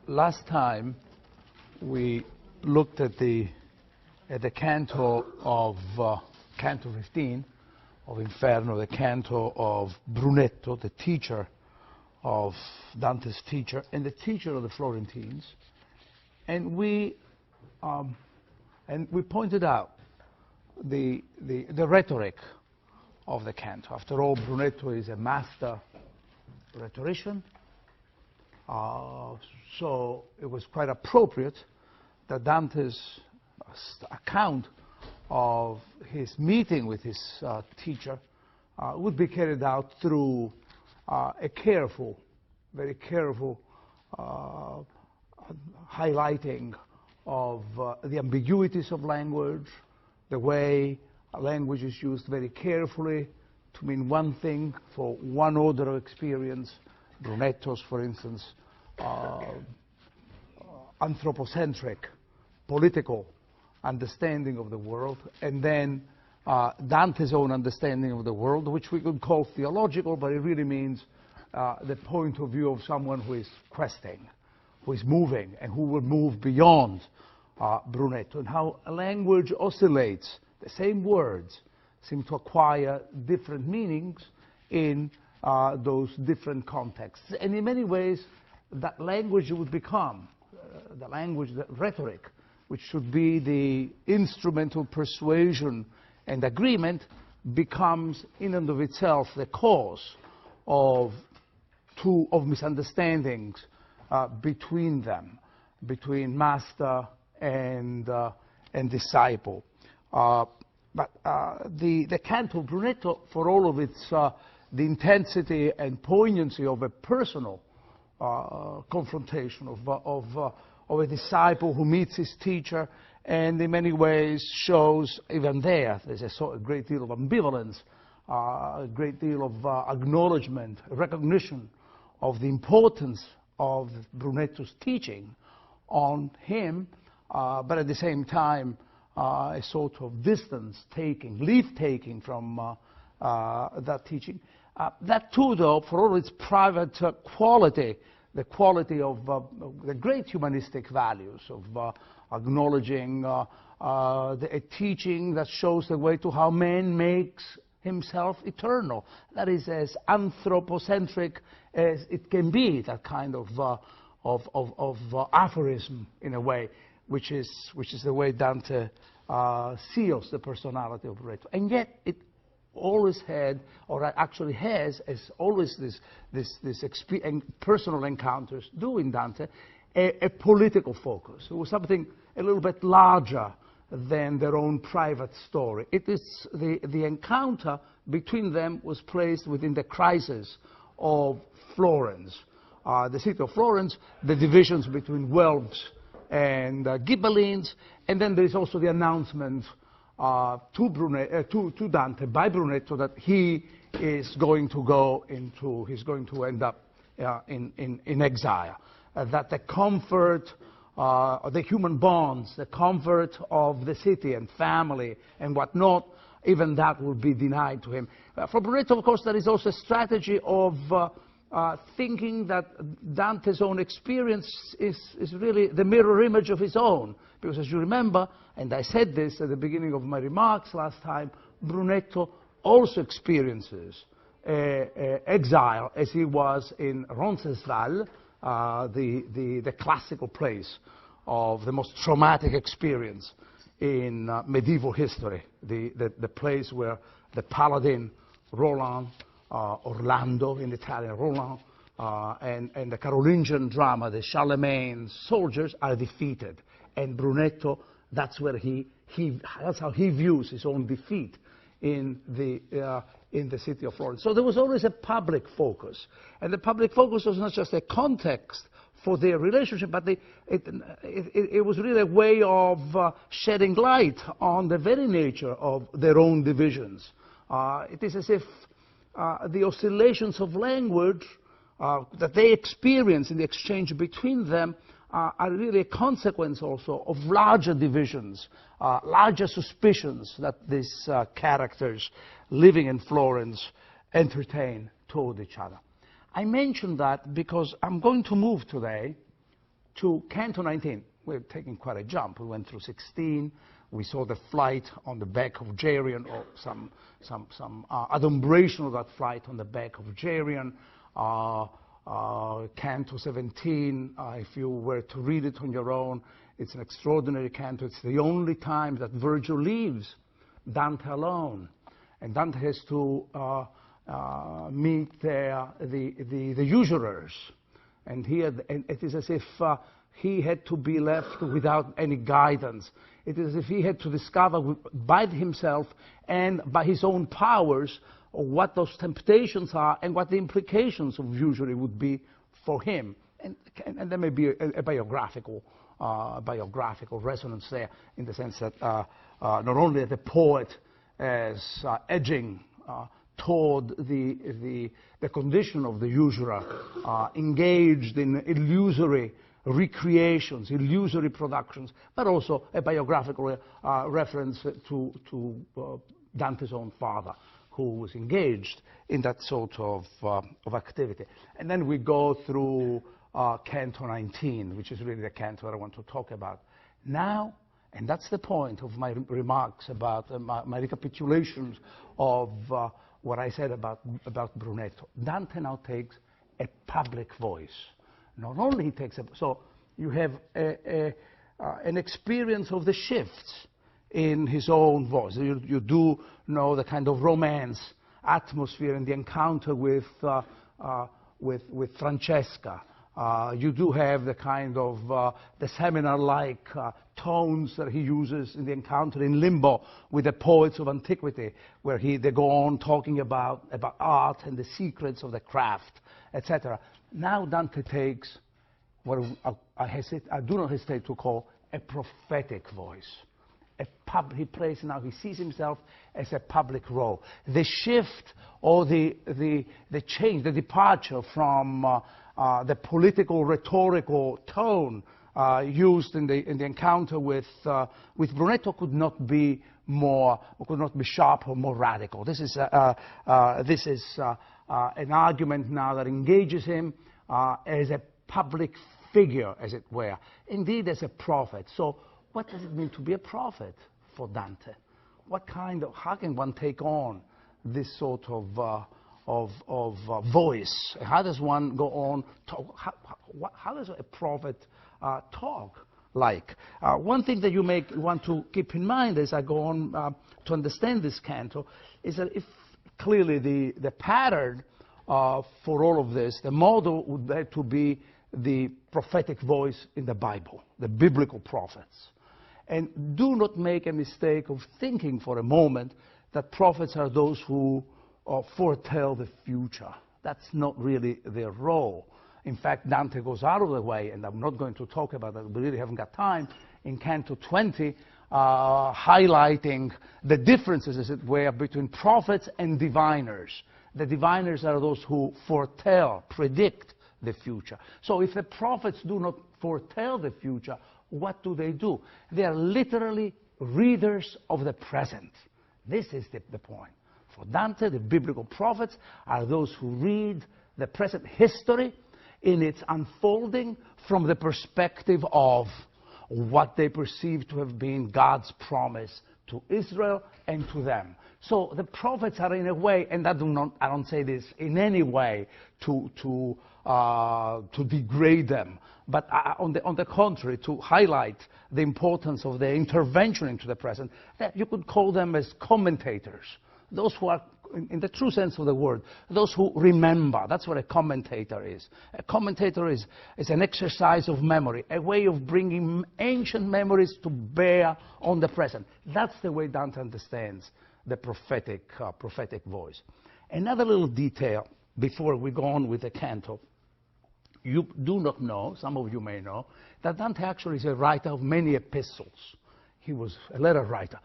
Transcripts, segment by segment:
Last time we looked at the canto of Canto 15 of Inferno, the canto of Brunetto, the teacher of Dante's teacher and the teacher of the Florentines, and we pointed out the rhetoric of the canto. After all, Brunetto is a master rhetorician. So it was quite appropriate that Dante's account of his meeting with his teacher would be carried out through a careful, very careful highlighting of the ambiguities of language, the way language is used very carefully to mean one thing for one order of experience. Brunetto's, for instance, anthropocentric, political understanding of the world, and then Dante's own understanding of the world, which we could call theological, but it really means the point of view of someone who is questing, who is moving, and who will move beyond Brunetto, and how language oscillates. The same words seem to acquire different meanings in those different contexts. And in many ways, that language would become, the language, the rhetoric, which should be the instrument of persuasion and agreement, becomes in and of itself the cause of misunderstandings between them, between master and disciple. But the canto of Brunetto, for all of its the intensity and poignancy of a personal confrontation of a disciple who meets his teacher, and in many ways shows even there's a great deal of ambivalence, a great deal of acknowledgement, recognition of the importance of Brunetto's teaching on him, but at the same time a sort of distance-taking, leave-taking from that teaching. That too, though, for all its private quality, the quality of the great humanistic values of acknowledging a teaching that shows the way to how man makes himself eternal. That is as anthropocentric as it can be, that kind of aphorism, in a way, which is the way Dante seals the personality of Brunetto. And yet it always had, or actually has, as always this personal encounters do in Dante, a political focus. It was something a little bit larger than their own private story. It is the encounter between them was placed within the crisis of Florence, the city of Florence, the divisions between Welfs and Ghibellines, and then there's also the announcement to Dante by Brunetto that he is going to end up in exile. That the comfort, the human bonds, the comfort of the city and family and whatnot, even that will be denied to him. For Brunetto, of course, there is also a strategy of thinking that Dante's own experience is really the mirror image of his own. Because as you remember, and I said this at the beginning of my remarks last time, Brunetto also experiences exile as he was in Roncesvalles, the classical place of the most traumatic experience in medieval history, the place where the paladin Roland, Orlando in Italian, Roland, and the Carolingian drama, the Charlemagne soldiers are defeated. And Brunetto, that's where that's how he views his own defeat in the city of Florence. So there was always a public focus, and the public focus was not just a context for their relationship, but it was really a way of shedding light on the very nature of their own divisions. It is as if the oscillations of language that they experience in the exchange between them are really a consequence also of larger divisions, larger suspicions that these characters living in Florence entertain toward each other. I mention that because I'm going to move today to Canto 19. We're taking quite a jump. We went through 16. We saw the flight on the back of Geryon, or some adumbration of that flight on the back of Geryon. Canto 17, if you were to read it on your own, it's an extraordinary canto. It's the only time that Virgil leaves Dante alone. And Dante has to meet the usurers. And it is as if he had to be left without any guidance. It is as if he had to discover by himself and by his own powers what those temptations are and what the implications of usury would be for him. And there may be a biographical resonance there, in the sense that not only the poet is edging toward the condition of the usurer, engaged in illusory recreations, illusory productions, but also a biographical reference to Dante's own father, who was engaged in that sort of activity. And then we go through Canto 19, which is really the canto that I want to talk about now. And that's the point of my remarks about my recapitulations of what I said about Brunetto. Dante now takes a public voice. Not only he takes so you have an experience of the shifts in his own voice. You do know the kind of romance atmosphere in the encounter with Francesca. You do have the kind of the seminar-like tones that he uses in the encounter in Limbo with the poets of antiquity, where they go on talking about art and the secrets of the craft, etc. Now Dante takes what I do not hesitate to call a prophetic voice. He plays now, he sees himself as a public role. The shift or the change, the departure from the political rhetorical tone used in the encounter with Brunetto could not be sharp or more radical. This is an argument now that engages him as a public figure, as it were, indeed as a prophet. So what does it mean to be a prophet for Dante? How can one take on this sort of voice? How does one go on talk? How does a prophet talk like? One thing that you may want to keep in mind as I go on to understand this canto is that if clearly the pattern for all of this, the model would have to be the prophetic voice in the Bible, the biblical prophets. And do not make a mistake of thinking for a moment that prophets are those who foretell the future. That's not really their role. In fact, Dante goes out of the way, and I'm not going to talk about that, we really haven't got time, in Canto 20, highlighting the differences, as it were, between prophets and diviners. The diviners are those who foretell, predict the future. So if the prophets do not foretell the future, what do? They are literally readers of the present. This is the point. For Dante, the biblical prophets are those who read the present history in its unfolding from the perspective of what they perceive to have been God's promise to Israel and to them. So the prophets are, in a way, and I don't say this in any way to degrade them, but on the contrary, to highlight the importance of their intervention into the present, that you could call them as commentators, those who are, in the true sense of the word, those who remember. That's what a commentator is. A commentator is an exercise of memory, a way of bringing ancient memories to bear on the present. That's the way Dante understands the prophetic voice. Another little detail before we go on with the canto. You do not know, some of you may know, that Dante actually is a writer of many epistles. He was a letter writer.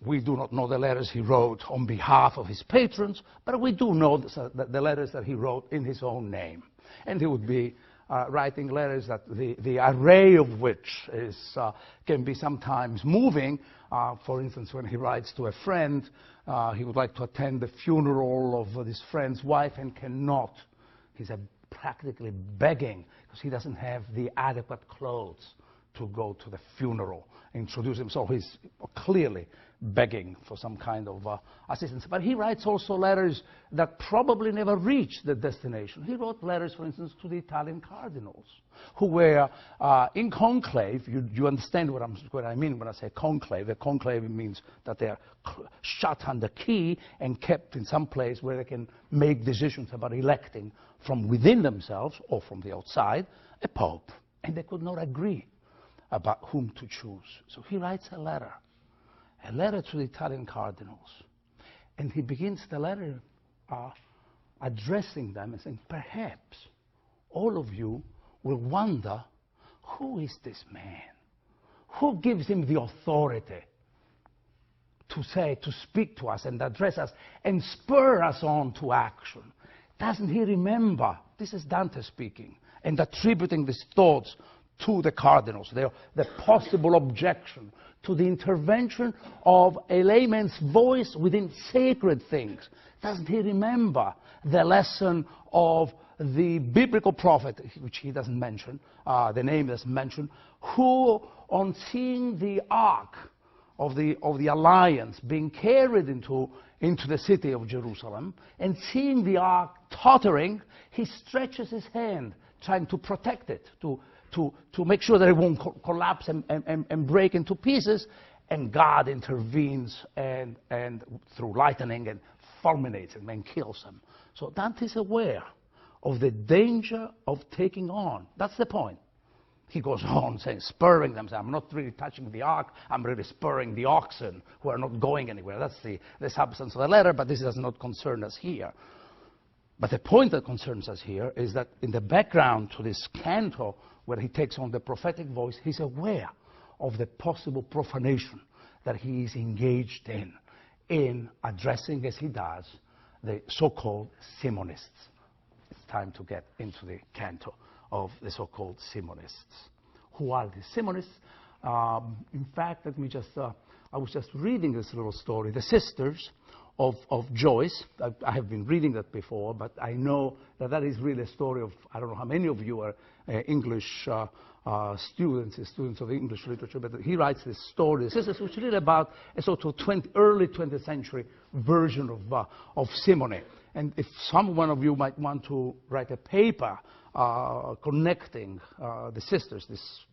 We do not know the letters he wrote on behalf of his patrons, but we do know the letters that he wrote in his own name. And he would be writing letters that the array of which can be sometimes moving. For instance, when he writes to a friend, he would like to attend the funeral of this friend's wife and cannot. He's a practically begging because he doesn't have the adequate clothes to go to the funeral, introduce himself. He's clearly begging for some kind of assistance. But he writes also letters that probably never reached the destination. He wrote letters, for instance, to the Italian cardinals, who were in conclave. You understand what I mean when I say conclave. A conclave means that they are shut under key and kept in some place where they can make decisions about electing from within themselves or from the outside a pope. And they could not agree about whom to choose. So he writes a letter to the Italian cardinals. And he begins the letter addressing them and saying, perhaps all of you will wonder, who is this man? Who gives him the authority to speak to us and address us and spur us on to action? Doesn't he remember? This is Dante speaking and attributing these thoughts to the cardinals, the possible objection to the intervention of a layman's voice within sacred things. Doesn't he remember the lesson of the biblical prophet, which he doesn't mention, the name doesn't mention, who, on seeing the ark of the alliance being carried into the city of Jerusalem, and seeing the ark tottering, he stretches his hand, trying to protect it, to make sure that it won't collapse and break into pieces, and God intervenes and through lightning and fulminates him and kills him. So Dante is aware of the danger of taking on. That's the point. He goes on saying, spurring them, saying, I'm not really touching the ark, I'm really spurring the oxen who are not going anywhere. That's the substance of the letter, but this does not concern us here. But the point that concerns us here is that in the background to this canto, where he takes on the prophetic voice, he's aware of the possible profanation that he is engaged in addressing, as he does, the so-called Simonists. It's time to get into the canto of the so-called Simonists. Who are the Simonists? In fact, let me just, I was just reading this little story. The sisters of Joyce, I have been reading that before, but I know that is really a story of, I don't know how many of you are English students of English literature, but he writes this story, which is really about a sort of early 20th century version of simony. And if one of you might want to write a paper connecting the sisters, this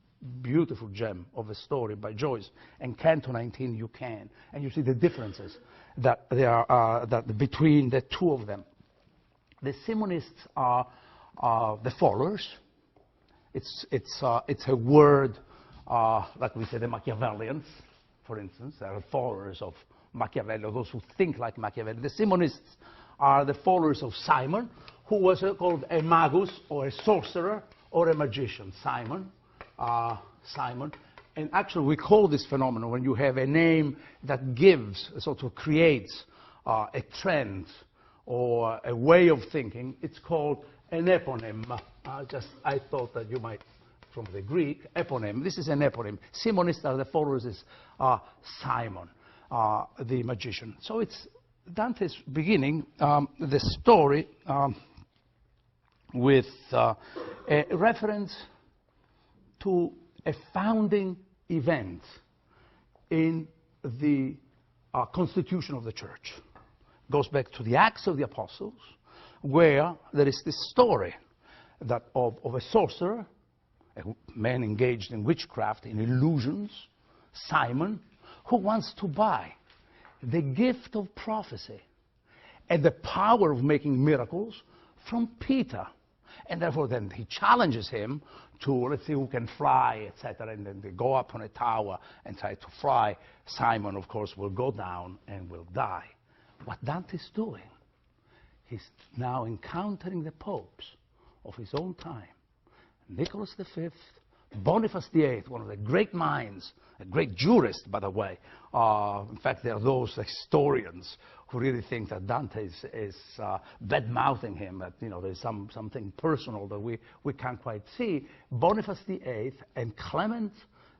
beautiful gem of a story by Joyce, and Canto 19, you can. And you see the differences that there are between the two of them. The Simonists are the followers. It's a word, like we say, the Machiavellians, for instance. They are followers of Machiavelli, or those who think like Machiavelli. The Simonists are the followers of Simon, who was called a magus, or a sorcerer, or a magician. Simon. And actually, we call this phenomenon when you have a name that gives, sort of creates a trend or a way of thinking. It's called an eponym. I thought that you might, from the Greek, eponym. This is an eponym. Simonists are the followers of Simon, the magician. So it's Dante's beginning the story with a reference to a founding event in the constitution of the church. It goes back to the Acts of the Apostles, where there is this story that of a sorcerer, a man engaged in witchcraft, in illusions, Simon, who wants to buy the gift of prophecy and the power of making miracles from Peter. And therefore then he challenges him to, let's see who can fly, etc. And then they go up on a tower and try to fly. Simon, of course, will go down and will die. What Dante's doing, he's now encountering the popes of his own time. Nicholas V, Boniface VIII, one of the great minds, a great jurist, by the way. In fact, there are those historians who really think that Dante is bad-mouthing him, that there's something personal that we can't quite see. Boniface VIII and Clement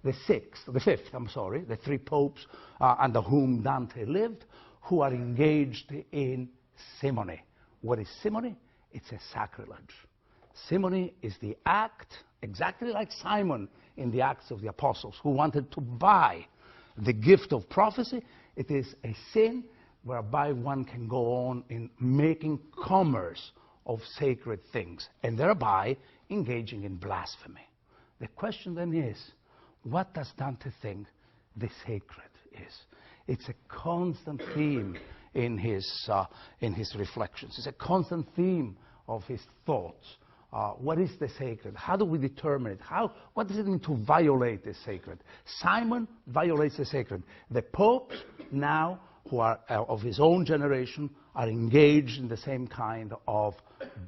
the Fifth, the three popes under whom Dante lived, who are engaged in simony. What is simony? It's a sacrilege. Simony is the act, exactly like Simon in the Acts of the Apostles, who wanted to buy the gift of prophecy. It is a sin whereby one can go on in making commerce of sacred things, and thereby engaging in blasphemy. The question then is, what does Dante think the sacred is? It's a constant theme in his reflections. It's a constant theme of his thoughts. What is the sacred? How do we determine it? What does it mean to violate the sacred? Simon violates the sacred. The popes now, who are of his own generation, are engaged in the same kind of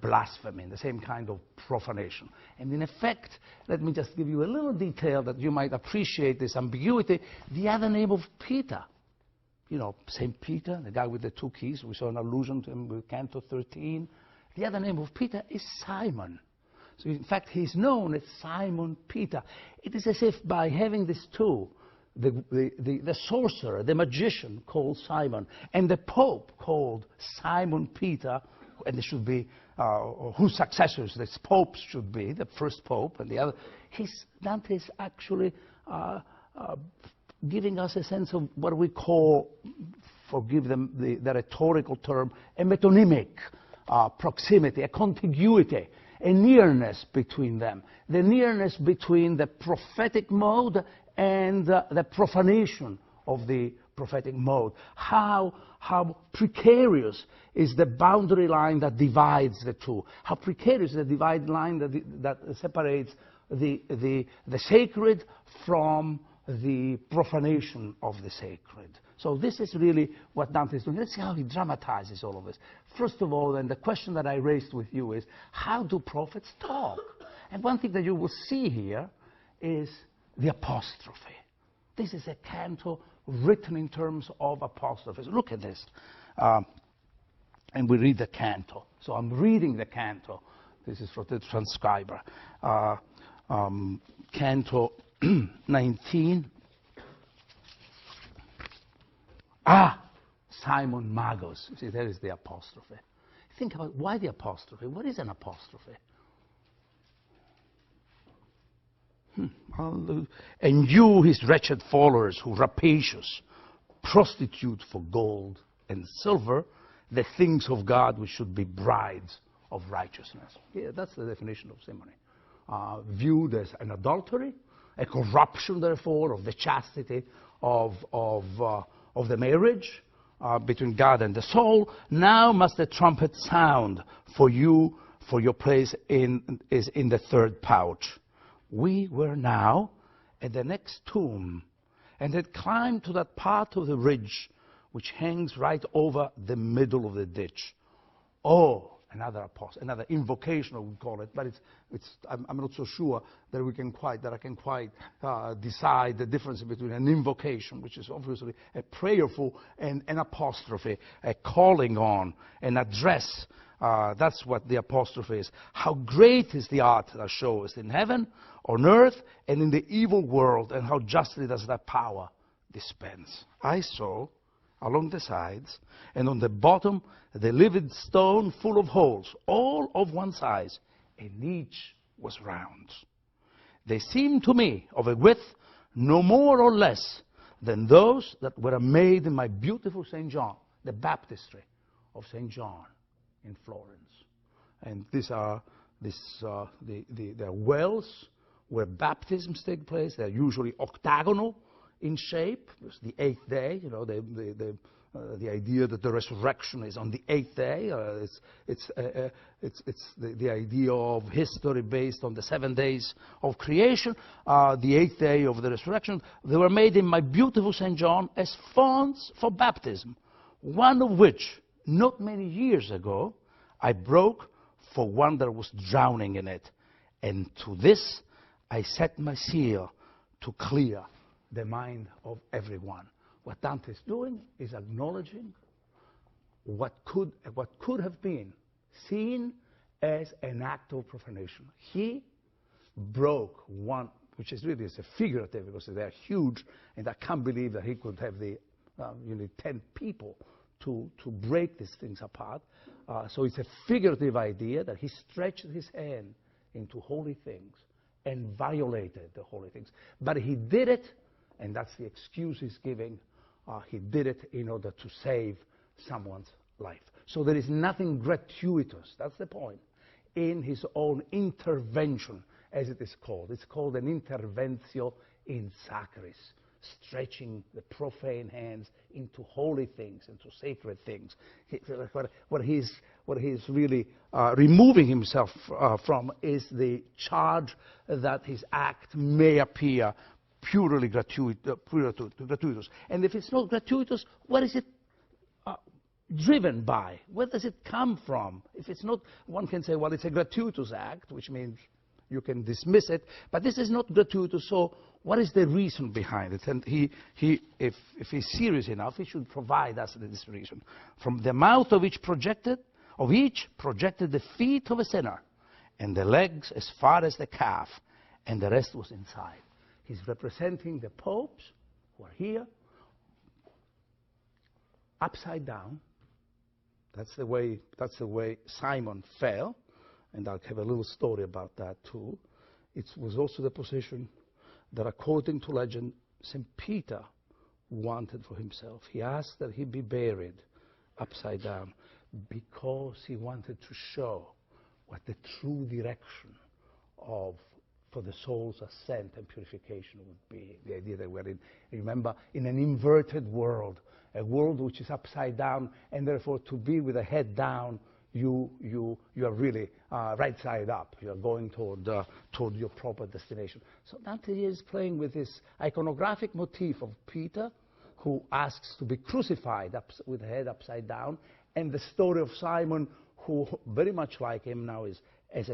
blasphemy, in the same kind of profanation. And in effect, let me just give you a little detail that you might appreciate this ambiguity. The other name of Peter, you know, St. Peter, the guy with the 2 keys, we saw an allusion to him with Canto 13. The other name of Peter is Simon. So in fact, he's known as Simon Peter. It is as if by having these two, the sorcerer, the magician called Simon, and the Pope called Simon Peter, and there should be, whose successors this Pope should be, the first Pope and the other. Dante is actually giving us a sense of what we call, forgive them the rhetorical term, a metonymic proximity, a contiguity, a nearness between them. The nearness between the prophetic mode and the profanation of the prophetic mode. How precarious is the boundary line that divides the two. How precarious is the dividing line that separates the sacred from the profanation of the sacred. So this is really what Dante is doing. Let's see how he dramatizes all of this. First of all, then, the question that I raised with you is, how do prophets talk? And one thing that you will see here is the apostrophe. This is a canto written in terms of apostrophes. Look at this. And we read the canto. So I'm reading the canto. This is for the transcriber. Canto 19. Simon Magos. You see, there is the apostrophe. Think about why the apostrophe. What is an apostrophe? And you, his wretched followers, who rapacious, prostitute for gold and silver the things of God which should be brides of righteousness. Yeah, that's the definition of simony. Viewed as an adultery, a corruption, therefore, of the chastity of the marriage between God and the soul. Now must the trumpet sound for you, for your place is in the third pouch. We were now at the next tomb, and had climbed to that part of the ridge which hangs right over the middle of the ditch. Oh, another invocation, I would call it, but I'm not so sure that I can quite decide the difference between an invocation, which is obviously a prayerful, and an apostrophe, a calling on, an address. That's what the apostrophe is. How great is the art that shows in heaven, on earth, and in the evil world, and how justly does that power dispense. I saw along the sides, and on the bottom, the livid stone full of holes, all of one size, and each was round. They seemed to me of a width no more or less than those that were made in my beautiful St. John, the baptistry of St. John in Florence. And these are they're wells where baptisms take place. They're usually octagonal in shape. It's the 8th day, you know, the idea that the resurrection is on the 8th day. It's the idea of history based on the 7 days of creation. The 8th day of the resurrection. They were made in my beautiful St. John as fonts for baptism, one of which, not many years ago, I broke for one that was drowning in it. And to this I set my seal to clear the mind of everyone. What Dante is doing is acknowledging what could have been seen as an act of profanation. He broke one, which is really a figurative, because they're huge, and I can't believe that he could have the 10 people to break these things apart. So it's a figurative idea that he stretched his hand into holy things and violated the holy things. But he did it, and that's the excuse he's giving, he did it in order to save someone's life. So there is nothing gratuitous, that's the point, in his own intervention, as it is called. It's called an interventio in sacris, stretching the profane hands into holy things, into sacred things. What he's really removing himself from is the charge that his act may appear purely gratuitous. And if it's not gratuitous, what is it driven by? Where does it come from? If it's not, one can say, well, it's a gratuitous act, which means you can dismiss it, but this is not gratuitous, so what is the reason behind it? And if he's serious enough, he should provide us this reason. From the mouth of each projected the feet of a sinner, and the legs as far as the calf, and the rest was inside. He's representing the popes who are here, upside down. That's the way Simon fell, and I'll have a little story about that too. It was also the position that, according to legend, St. Peter wanted for himself. He asked that he be buried upside down because he wanted to show what the true direction for the soul's ascent and purification would be. The idea that we're in, remember, in an inverted world, a world which is upside down, and therefore to be with the head down, you are really right side up. You are going toward your proper destination. So Dante is playing with this iconographic motif of Peter, who asks to be crucified with the head upside down, and the story of Simon, who very much like him now is as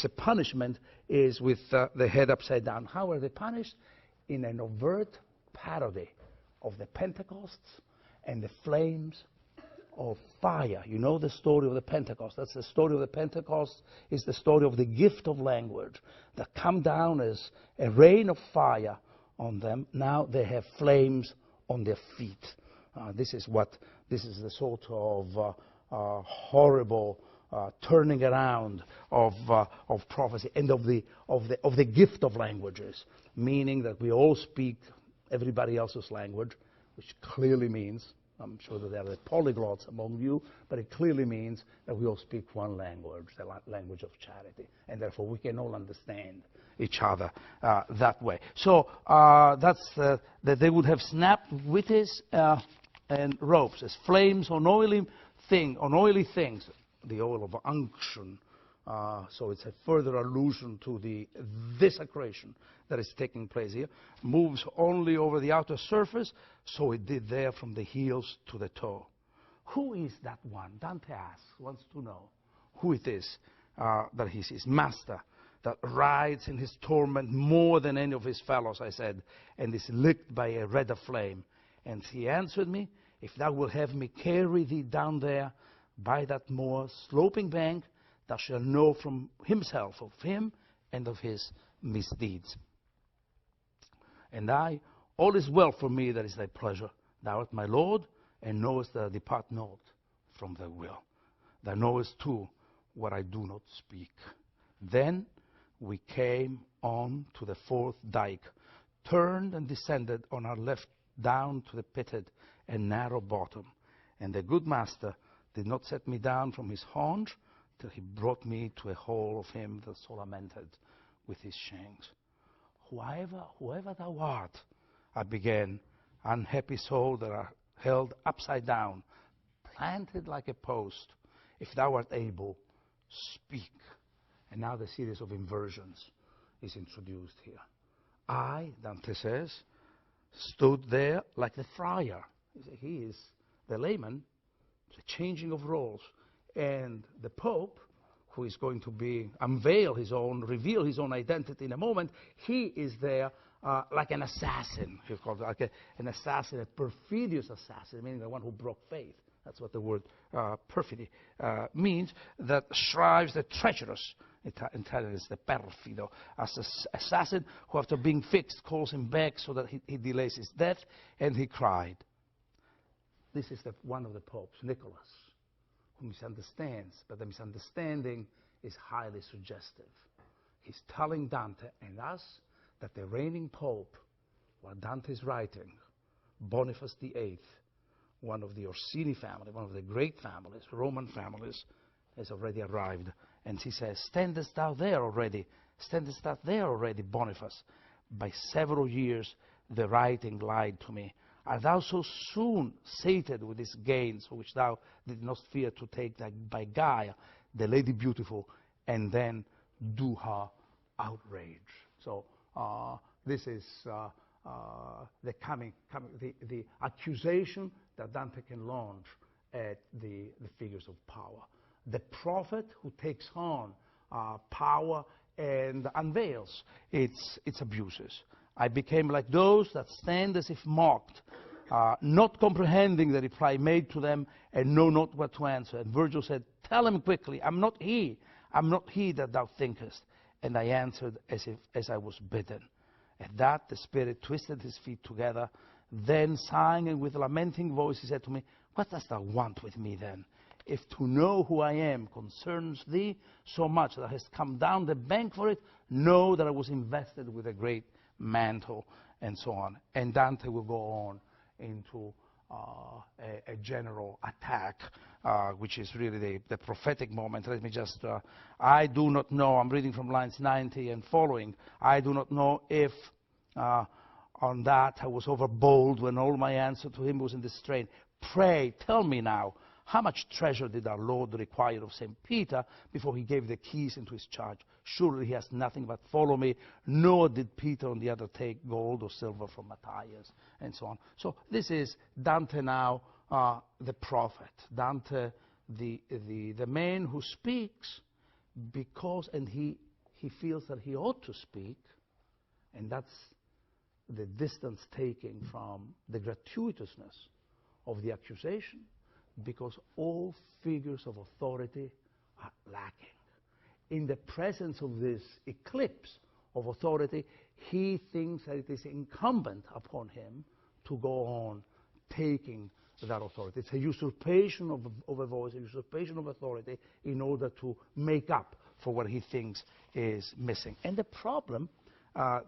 a punishment is with the head upside down. How are they punished? In an overt parody of the Pentecosts and the flames of fire. You know the story of the Pentecost. That's the story of the Pentecost, is the story of the gift of language that come down as a rain of fire on them. Now they have flames on their feet. This is the sort of horrible turning around of prophecy and of the gift of languages, meaning that we all speak everybody else's language, which clearly means, I'm sure that there are polyglots among you, but it clearly means that we all speak one language, the language of charity, and therefore we can all understand each other that way. So that's that they would have snapped withes and ropes as flames on oily things, the oil of unction. So it's a further allusion to the desecration that is taking place here. Moves only over the outer surface, so it did there from the heels to the toe. Who is that one? Dante wants to know who it is that he's his master, that rides in his torment more than any of his fellows, I said, and is licked by a redder flame. And he answered me, if thou wilt have me carry thee down there by that more sloping bank, thou shalt know from himself, of him, and of his misdeeds. And I, all is well for me, that is thy pleasure. Thou art my Lord, and knowest that I depart not from thy will. Thou knowest too what I do not speak. Then we came on to the fourth dike, turned and descended on our left down to the pitted and narrow bottom. And the good master did not set me down from his haunch till he brought me to a hole of him that so lamented with his shanks. Whoever thou art, I began, unhappy soul that are held upside down, planted like a post, if thou art able, speak. And now the series of inversions is introduced here. I, Dante says, stood there like the friar. He is the layman. It's a changing of roles. And the Pope, who is going to reveal his own identity in a moment, he is there like an assassin. He's called like an assassin, a perfidious assassin, meaning the one who broke faith. That's what the word perfidy means, that strives the treacherous. Italian is the perfido, as an assassin who, after being fixed, calls him back so that he delays his death, and he cried. This is one of the popes, Nicholas. who misunderstands, but the misunderstanding is highly suggestive. He's telling Dante and us that the reigning pope, while Dante is writing, Boniface VIII, one of the Orsini family, one of the great families, Roman families, has already arrived. And he says, standest thou there already? Standest thou there already, Boniface? By several years the writing lied to me. Art thou so soon sated with these gains, which thou did not fear to take by Gaia, the Lady Beautiful, and then do her outrage? So this is the accusation that Dante can launch at the figures of power. The prophet who takes on power and unveils its abuses. I became like those that stand as if mocked, not comprehending the reply made to them, and know not what to answer. And Virgil said, tell him quickly, I'm not he that thou thinkest. And I answered as I was bidden. At that the spirit twisted his feet together, then sighing and with a lamenting voice he said to me, what dost thou want with me then? If to know who I am concerns thee so much that thou hast come down the bank for it, know that I was invested with a great mantle, and so on. And Dante will go on into a general attack, which is really the prophetic moment. Let me just, I do not know, I'm reading from lines 90 and following, I do not know if on that I was overbold when all my answer to him was in this strain. Pray, tell me now, how much treasure did our Lord require of St. Peter before he gave the keys into his charge? Surely he has nothing but follow me, nor did Peter on the other take gold or silver from Matthias, and so on. So this is Dante now, the prophet. Dante, the man who speaks because, and he feels that he ought to speak, and that's the distance taking from the gratuitousness of the accusation, because all figures of authority are lacking. In the presence of this eclipse of authority, he thinks that it is incumbent upon him to go on taking that authority. It's a usurpation of a voice, a usurpation of authority in order to make up for what he thinks is missing. And the problem,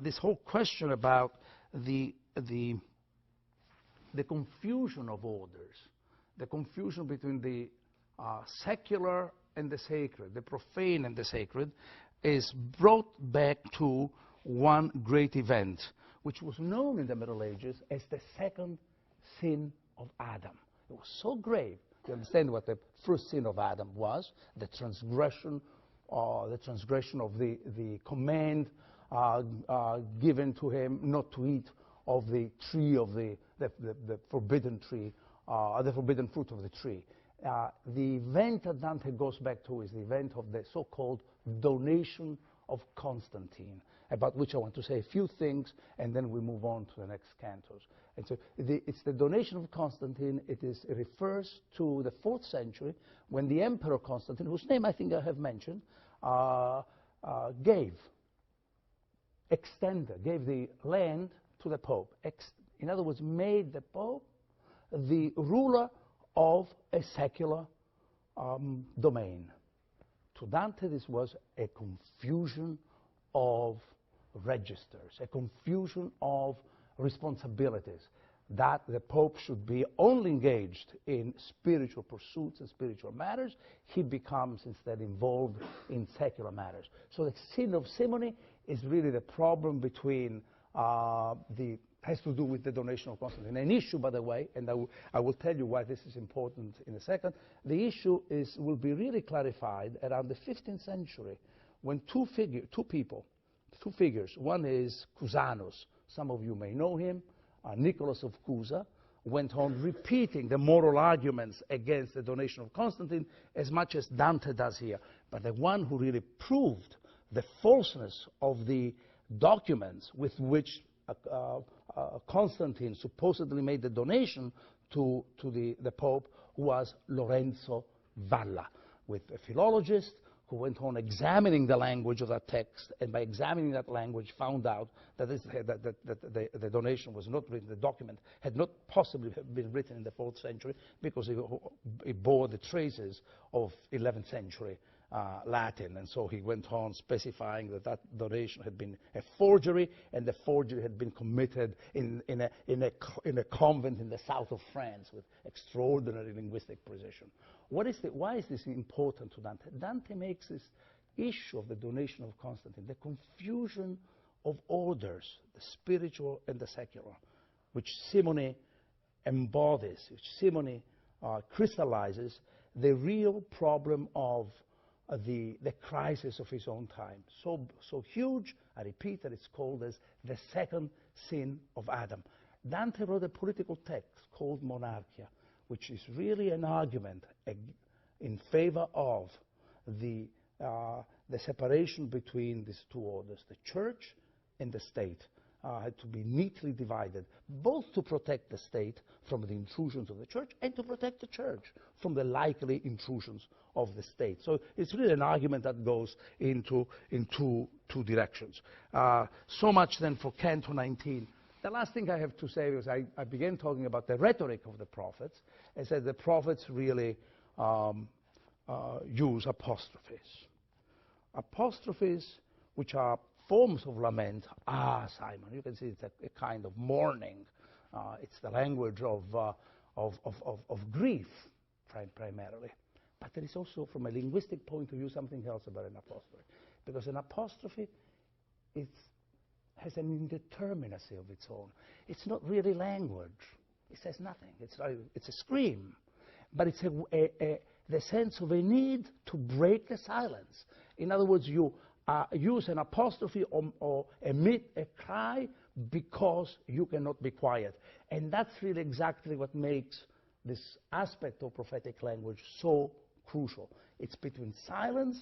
this whole question about the confusion of orders, the confusion between the secular and the sacred, the profane and the sacred, is brought back to one great event, which was known in the Middle Ages as the second sin of Adam. It was so grave. You understand what the first sin of Adam was, the transgression of the command given to him not to eat of the tree of the forbidden tree, the forbidden fruit of the tree. The event that Dante goes back to is the event of the so-called donation of Constantine, about which I want to say a few things, and then we move on to the next cantos. And so it's the donation of Constantine. It refers to the 4th century, when the Emperor Constantine, whose name I think I have mentioned, gave the land to the Pope. In other words, made the Pope the ruler of a secular domain. To Dante, this was a confusion of registers, a confusion of responsibilities, that the Pope should be only engaged in spiritual pursuits and spiritual matters. He becomes instead involved in secular matters. So the sin of simony is really the problem between has to do with the donation of Constantine. An issue, by the way, and I will tell you why this is important in a second. The issue will be really clarified around the 15th century, when two figures, one is Cusanus, some of you may know him, Nicholas of Cusa, went on repeating the moral arguments against the donation of Constantine as much as Dante does here. But the one who really proved the falseness of the documents with which Constantine supposedly made the donation to the Pope was Lorenzo Valla, with a philologist who went on examining the language of that text, and by examining that language found out that, the donation was not written, the document had not possibly been written in the 4th century because it bore the traces of 11th century Latin. And so he went on specifying that that donation had been a forgery, and the forgery had been committed in a convent in the south of France with extraordinary linguistic precision. Why is this important to Dante? Dante makes this issue of the donation of Constantine, the confusion of orders, the spiritual and the secular, which Simone embodies, which Simone crystallizes the real problem of the crisis of his own time. So huge, I repeat, that it's called as the second sin of Adam. Dante wrote a political text called Monarchia, which is really an argument in favor of the separation between these two orders, the church and the state. Had to be neatly divided, both to protect the state from the intrusions of the church and to protect the church from the likely intrusions of the state. So it's really an argument that goes in two directions. So much then for Canto 19. The last thing I have to say is I began talking about the rhetoric of the prophets. I said the prophets really use apostrophes. Apostrophes which are forms of lament. Simon, you can see it's a kind of mourning. It's the language of grief, primarily. But there is also, from a linguistic point of view, something else about an apostrophe. Because an apostrophe has an indeterminacy of its own. It's not really language. It says nothing. It's a scream. But it's the sense of a need to break the silence. In other words, you use an apostrophe or emit a cry because you cannot be quiet. And that's really exactly what makes this aspect of prophetic language so crucial. It's between silence,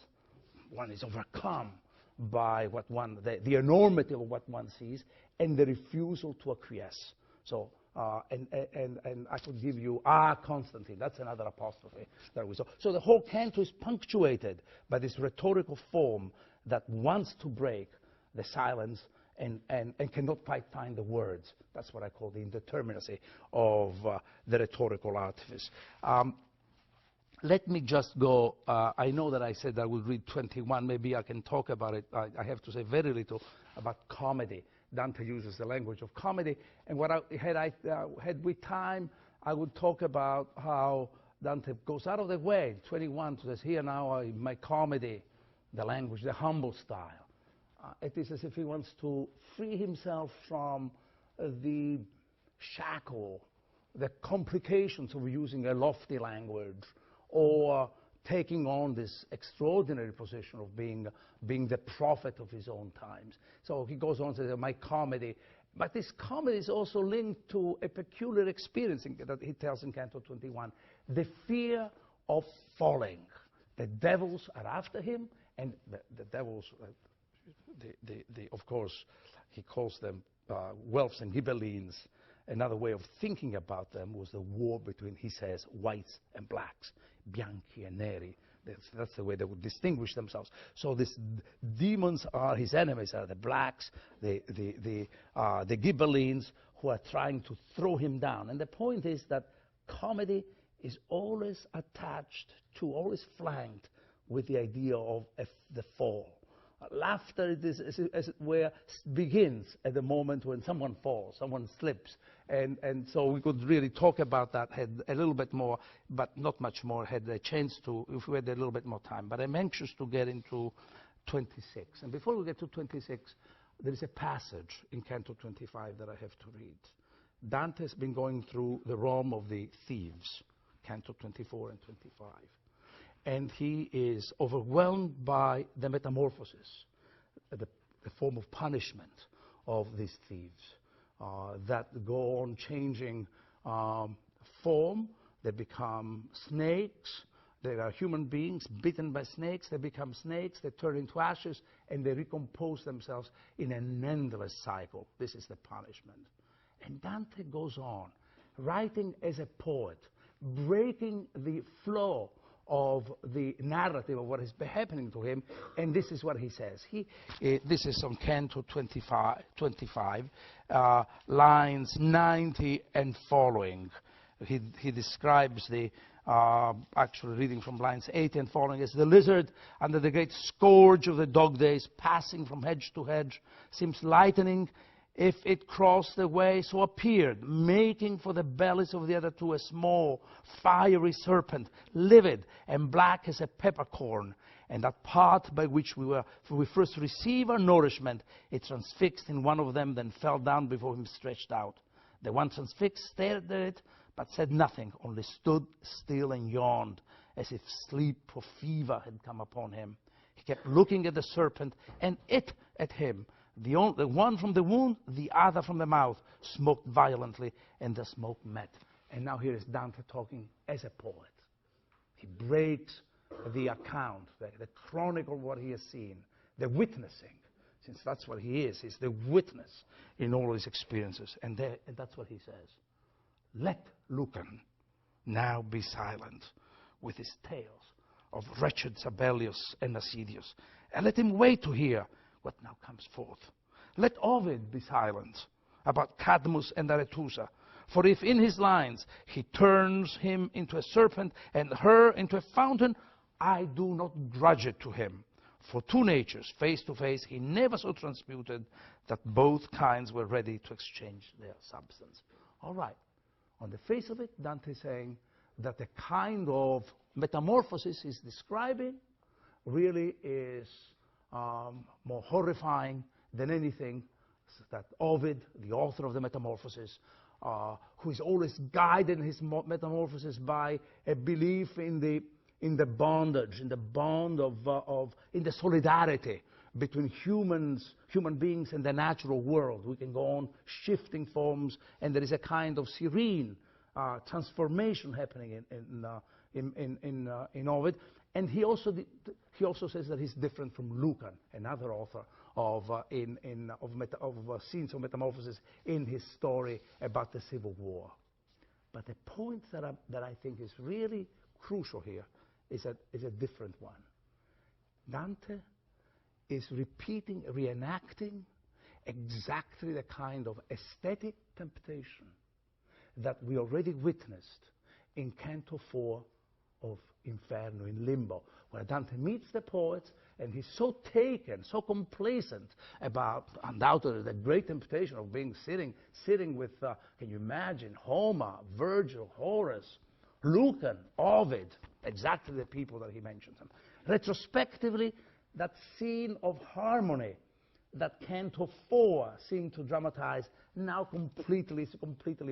one is overcome by the enormity of what one sees, and the refusal to acquiesce. So, and I could give you Constantine, that's another apostrophe that we saw. So the whole canto is punctuated by this rhetorical form that wants to break the silence and cannot quite find the words. That's what I call the indeterminacy of the rhetorical artifice. Let me just go, I know that I said I would read 21, maybe I can talk about it. I have to say very little about comedy. Dante uses the language of comedy, and what had we time, I would talk about how Dante goes out of the way, 21, to say, here now my comedy, the language, the humble style. It is as if he wants to free himself from the shackle, the complications of using a lofty language, or taking on this extraordinary position of being the prophet of his own times. So he goes on to say, my comedy. But this comedy is also linked to a peculiar experience that he tells in Canto 21, the fear of falling. The devils are after him, and the devils, of course, he calls them Welfs and Ghibellines. Another way of thinking about them was the war between, he says, whites and blacks, bianchi and neri. That's the way they would distinguish themselves. So these demons are his enemies, are the blacks, the Ghibellines, who are trying to throw him down. And the point is that comedy is always attached to, always flanked with the idea of the fall. Laughter, as it were, begins at the moment when someone falls, someone slips. And so we could really talk about that, had a little bit more, but not much more, had a chance to, if we had a little bit more time. But I'm anxious to get into 26. And before we get to 26, there is a passage in Canto 25 that I have to read. Dante has been going through the realm of the thieves, Canto 24 and 25. And he is overwhelmed by the metamorphosis, the form of punishment of these thieves that go on changing form. They become snakes. They are human beings bitten by snakes. They become snakes. They turn into ashes, and they recompose themselves in an endless cycle. This is the punishment. And Dante goes on, writing as a poet, breaking the flow of the narrative of what is happening to him, and this is what he says. This is on Canto 25, lines 90 and following. He describes the, actually reading from lines 80 and following, as the lizard under the great scourge of the dog days, passing from hedge to hedge, seems lightening if it crossed the way, so appeared, making for the bellies of the other two a small, fiery serpent, livid and black as a peppercorn. And that part by which we first receive our nourishment, it transfixed in one of them, then fell down before him stretched out. The one transfixed stared at it, but said nothing, only stood still and yawned, as if sleep or fever had come upon him. He kept looking at the serpent, and it at him. The one from the wound, the other from the mouth, smoked violently, and the smoke met. And now here is Dante talking as a poet. He breaks the account, the chronicle of what he has seen, the witnessing, since that's what he is. He's the witness in all his experiences. And that's what he says. Let Lucan now be silent with his tales of wretched Sabellius and Assidius, and let him wait to hear what now comes forth. Let Ovid be silent about Cadmus and Arethusa, for if in his lines he turns him into a serpent and her into a fountain, I do not grudge it to him. For two natures, face to face, he never so transmuted that both kinds were ready to exchange their substance. All right. On the face of it, Dante is saying that the kind of metamorphosis he's describing really is more horrifying than anything that Ovid, the author of the Metamorphoses, who is always guided in his metamorphosis by a belief in the bondage, in the bond in the solidarity between human beings and the natural world. We can go on shifting forms, and there is a kind of serene transformation happening in Ovid. And he also says that he's different from Lucan, another author of scenes of metamorphosis in his story about the Civil War. But the point that I think is really crucial here is a different one. Dante is reenacting exactly the kind of aesthetic temptation that we already witnessed in Canto 4 of Inferno, in Limbo, where Dante meets the poets, and he's so taken, so complacent about, undoubtedly, the great temptation of sitting with, can you imagine, Homer, Virgil, Horace, Lucan, Ovid, exactly the people that he mentions them. Retrospectively, that scene of harmony that Canto 4 seemed to dramatize now completely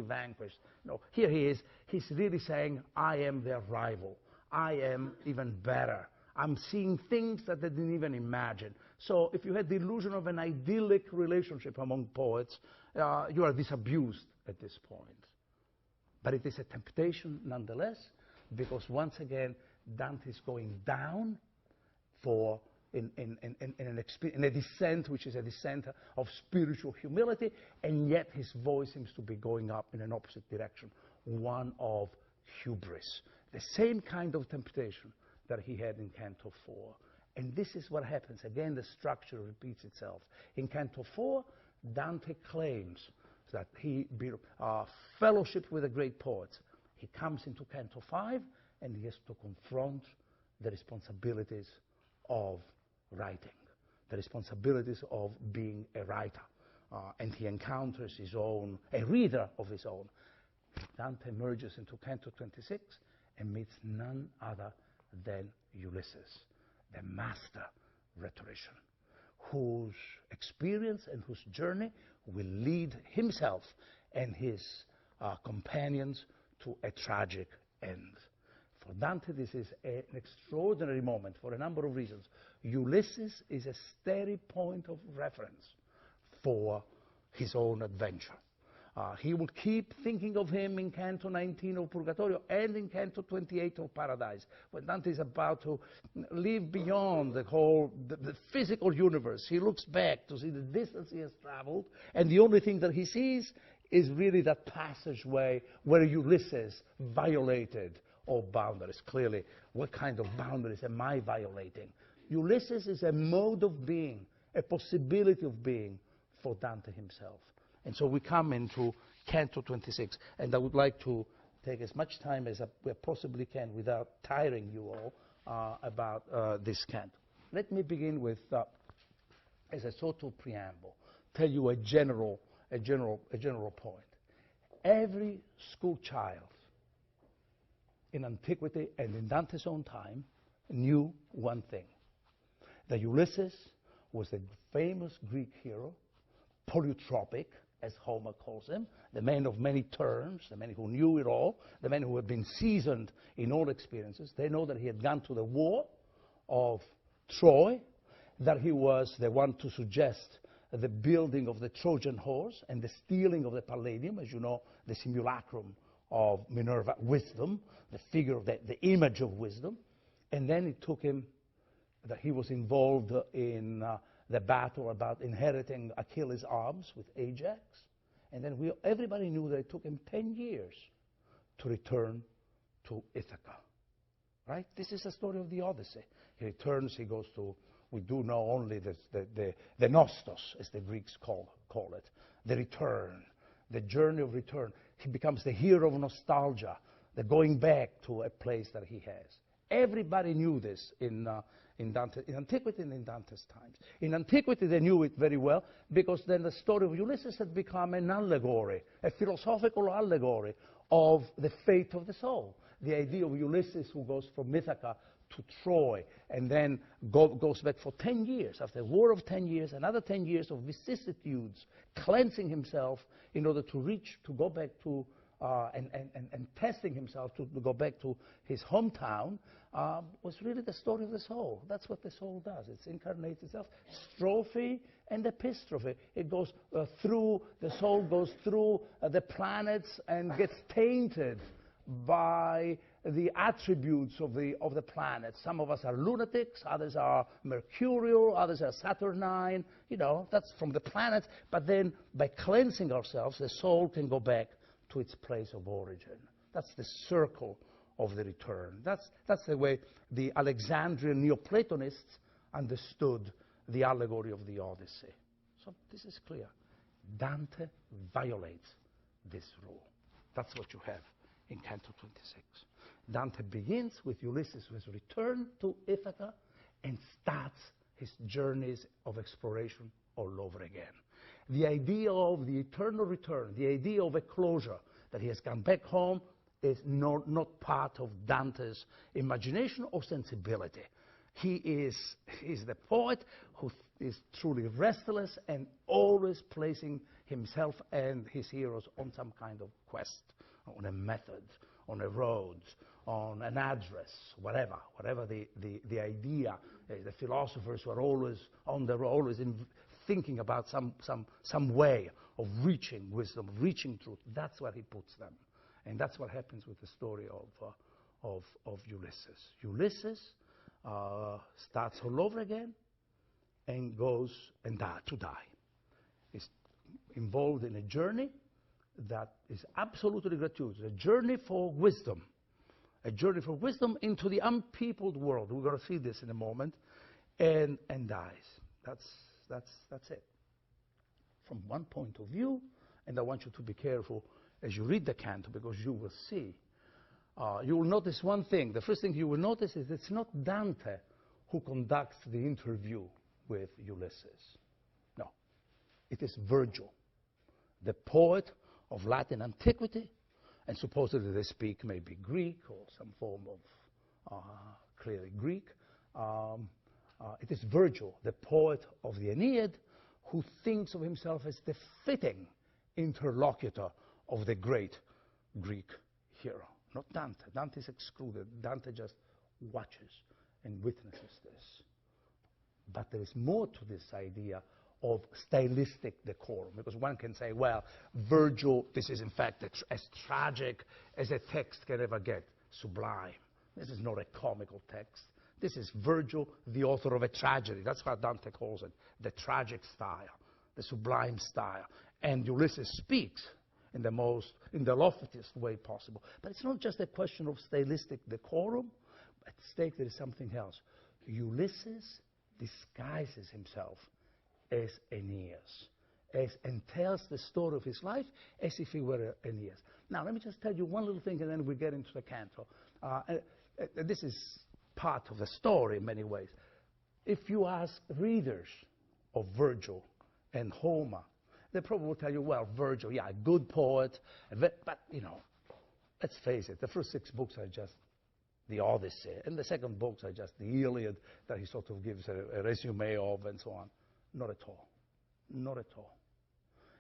vanquished. No, here he is. He's really saying, I am their rival. I am even better. I'm seeing things that they didn't even imagine. So if you had the illusion of an idyllic relationship among poets, you are disabused at this point. But it is a temptation nonetheless, because once again, Dante is going down in a descent, which is a descent of spiritual humility, and yet his voice seems to be going up in an opposite direction, one of hubris. The same kind of temptation that he had in Canto 4. And this is what happens. Again, the structure repeats itself. In Canto 4, Dante claims that he fellowship with the great poets. He comes into Canto 5, and he has to confront the responsibilities of writing, the responsibilities of being a writer. And he encounters a reader of his own. Dante emerges into Canto 26 and meets none other than Ulysses, the master rhetorician, whose experience and whose journey will lead himself and his companions to a tragic end. For Dante, this is an extraordinary moment for a number of reasons. Ulysses is a steady point of reference for his own adventure. He will keep thinking of him in Canto 19 of Purgatorio and in Canto 28 of Paradise, when Dante is about to live beyond the physical universe. He looks back to see the distance he has traveled, and the only thing that he sees is really that passageway where Ulysses violated of boundaries. Clearly, what kind of boundaries am I violating? Ulysses is a mode of being, a possibility of being for Dante himself. And so we come into Canto 26, and I would like to take as much time as we possibly can without tiring you all about this canto. Let me begin with, as a sort of preamble, tell you a general point. Every school child in antiquity and in Dante's own time knew one thing, that Ulysses was a famous Greek hero, polytropic, as Homer calls him, the man of many turns, the man who knew it all, the man who had been seasoned in all experiences. They know that he had gone to the war of Troy, that he was the one to suggest the building of the Trojan horse and the stealing of the Palladium, as you know, the simulacrum of Minerva, wisdom, the figure, the image of wisdom. And then it took him that he was involved in the battle about inheriting Achilles' arms with Ajax. And then everybody knew that it took him 10 years to return to Ithaca. Right? This is the story of the Odyssey. He returns, he goes to, we do know only the Nostos, as the Greeks call it, the return, the journey of return. He becomes the hero of nostalgia, the going back to a place that he has. Everybody knew this in antiquity and in Dante's times. In antiquity, they knew it very well, because then the story of Ulysses had become an allegory, a philosophical allegory of the fate of the soul. The idea of Ulysses who goes from Ithaca to Troy and then goes back for 10 years, after a war of 10 years, another 10 years of vicissitudes, cleansing himself in order to go back to and testing himself to go back to his hometown, was really the story of the soul. That's what the soul does. It incarnates itself. Strophe and epistrophe. It goes through, the soul goes through the planets and gets tainted by the attributes of the planets. Some of us are lunatics, others are mercurial, others are saturnine. You know, that's from the planets. But then by cleansing ourselves, the soul can go back to its place of origin. That's the circle of the return. That's the way the Alexandrian Neoplatonists understood the allegory of the Odyssey. So this is clear. Dante violates this rule. That's what you have in Canto 26. Dante begins with Ulysses who has returned to Ithaca and starts his journeys of exploration all over again. The idea of the eternal return, the idea of a closure, that he has come back home, is not part of Dante's imagination or sensibility. He is the poet who is truly restless and always placing himself and his heroes on some kind of quest, on a method, on a road, on an address, whatever the idea. The philosophers who are always on the road, always thinking about some way of reaching wisdom, reaching truth. That's where he puts them. And that's what happens with the story of Ulysses. Ulysses starts all over again and goes to die. He's involved in a journey that is absolutely gratuitous, a journey for wisdom into the unpeopled world. We're going to see this in a moment, and dies. That's it. From one point of view, and I want you to be careful as you read the canto, because you will see, you will notice one thing. The first thing you will notice is it's not Dante who conducts the interview with Ulysses. No, it is Virgil, the poet of Latin antiquity, and supposedly they speak maybe Greek or some form of clearly Greek. It is Virgil, the poet of the Aeneid, who thinks of himself as the fitting interlocutor of the great Greek hero. Not Dante. Dante is excluded. Dante just watches and witnesses this. But there is more to this idea of stylistic decorum, because one can say, well, Virgil, this is in fact as tragic as a text can ever get, sublime. This is not a comical text. This is Virgil, the author of a tragedy. That's what Dante calls it, the tragic style, the sublime style. And Ulysses speaks in the loftiest way possible. But it's not just a question of stylistic decorum. At stake there is something else. Ulysses disguises himself as Aeneas, and tells the story of his life as if he were Aeneas. Now, let me just tell you one little thing, and then we get into the canto. This is part of the story in many ways. If you ask readers of Virgil and Homer, they probably will tell you, well, Virgil, yeah, a good poet, but, you know, let's face it, the first 6 books are just the Odyssey, and the second books are just the Iliad that he sort of gives a resume of, and so on. Not at all. Not at all.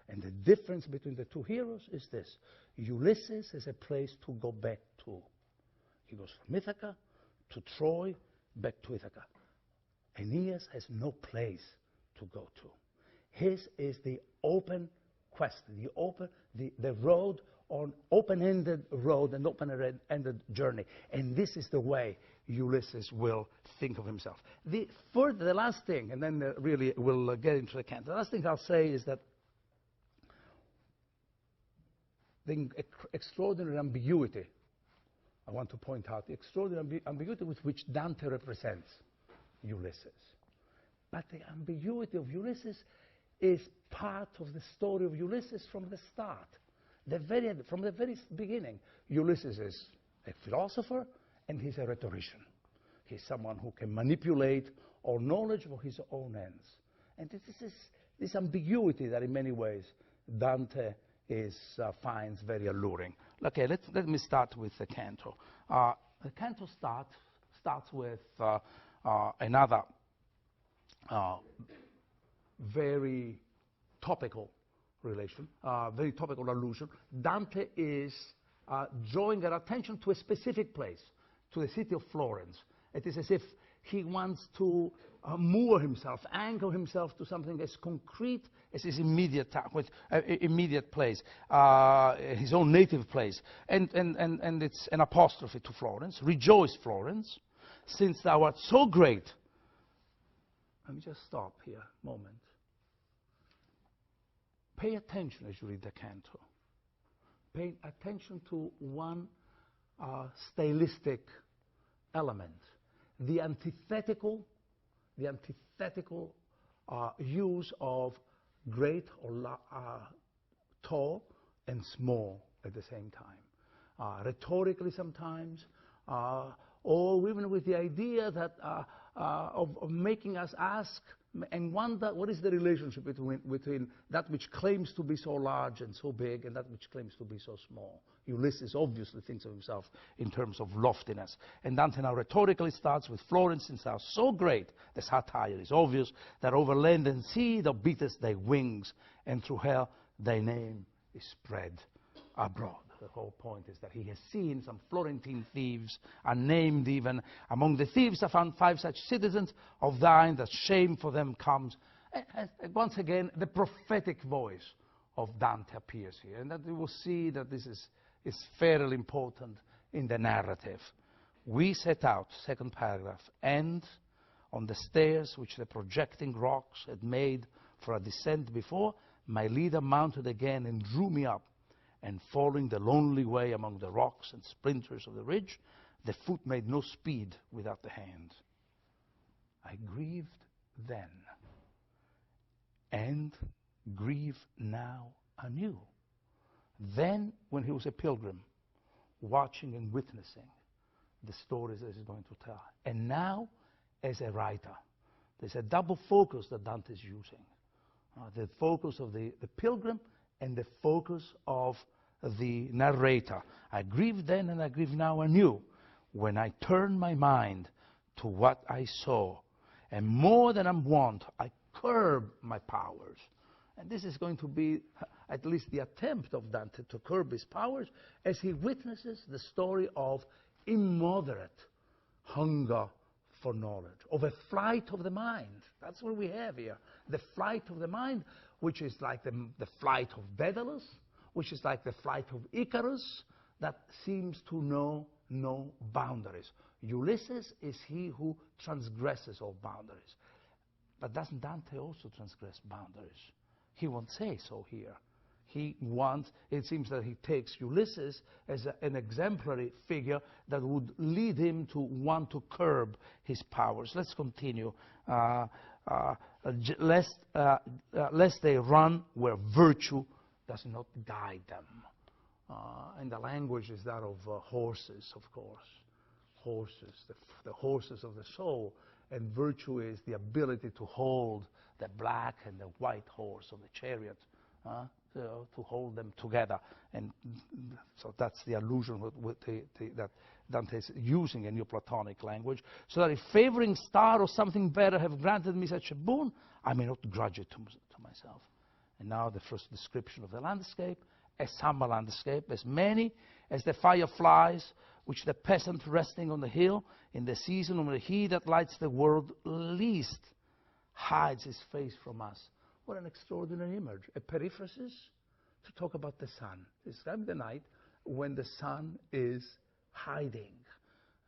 And the difference between the two heroes is this. Ulysses is a place to go back to. He goes from Ithaca to Troy, back to Ithaca. Aeneas has no place to go to. His is the open quest, the road on open-ended road and open-ended journey. And this is the way Ulysses will think of himself. The last thing, and then really we'll get into the canto. The last thing I'll say is that the extraordinary ambiguity, I want to point out, the extraordinary ambiguity with which Dante represents Ulysses. But the ambiguity of Ulysses is part of the story of Ulysses from the start. From the very beginning, Ulysses is a philosopher and he's a rhetorician. He's someone who can manipulate all knowledge for his own ends. And this is this ambiguity that in many ways Dante finds very alluring. Okay, let me start with the canto. The canto starts with another very topical relation, very topical allusion. Dante is drawing our attention to a specific place, to the city of Florence. It is as if he wants to moor himself, anchor himself to something as concrete as his immediate place, his own native place. And it's an apostrophe to Florence. Rejoice, Florence, since thou art so great. Let me just stop here a moment. Pay attention as you read the canto. Pay attention to one stylistic element. The antithetical use of great or tall and small at the same time. Rhetorically sometimes, or even with the idea that of making us ask and wonder what is the relationship between that which claims to be so large and so big and that which claims to be so small. Ulysses obviously thinks of himself in terms of loftiness. And Dante now rhetorically starts with Florence, since thou art so great, the satire is obvious, that over land and sea thou beatest thy wings, and through hell thy name is spread abroad. The whole point is that he has seen some Florentine thieves, unnamed even. Among the thieves I found 5 such citizens of thine, that shame for them comes. And once again, the prophetic voice of Dante appears here, and that we will see that this is fairly important in the narrative. We set out, second paragraph, and on the stairs which the projecting rocks had made for a descent before, my leader mounted again and drew me up, and following the lonely way among the rocks and splinters of the ridge, the foot made no speed without the hand. I grieved then, and grieve now anew. Then, when he was a pilgrim, watching and witnessing the stories that he's going to tell. And now, as a writer, there's a double focus that Dante is using. The focus of the pilgrim and the focus of the narrator. I grieve then and I grieve now anew, when I turn my mind to what I saw, and more than I'm wont, I curb my powers. And this is going to be at least the attempt of Dante to curb his powers as he witnesses the story of immoderate hunger for knowledge, of a flight of the mind. That's what we have here. The flight of the mind, which is like the flight of Daedalus, which is like the flight of Icarus, that seems to know no boundaries. Ulysses is he who transgresses all boundaries. But doesn't Dante also transgress boundaries? He won't say so here. it seems that he takes Ulysses as an exemplary figure that would lead him to want to curb his powers. Let's continue. Lest they run where virtue does not guide them. And the language is that of horses, of course. Horses, the horses of the soul. And virtue is the ability to hold the black and the white horse of the chariot, so to hold them together. And so that's the allusion that Dante is using in Neoplatonic language. So that if favoring star or something better have granted me such a boon, I may not grudge it to myself. And now the first description of the landscape, a summer landscape, as many as the fireflies which the peasant resting on the hill in the season when he that lights the world least hides his face from us. What an extraordinary image. A periphrasis to talk about the sun. Describe the night when the sun is hiding.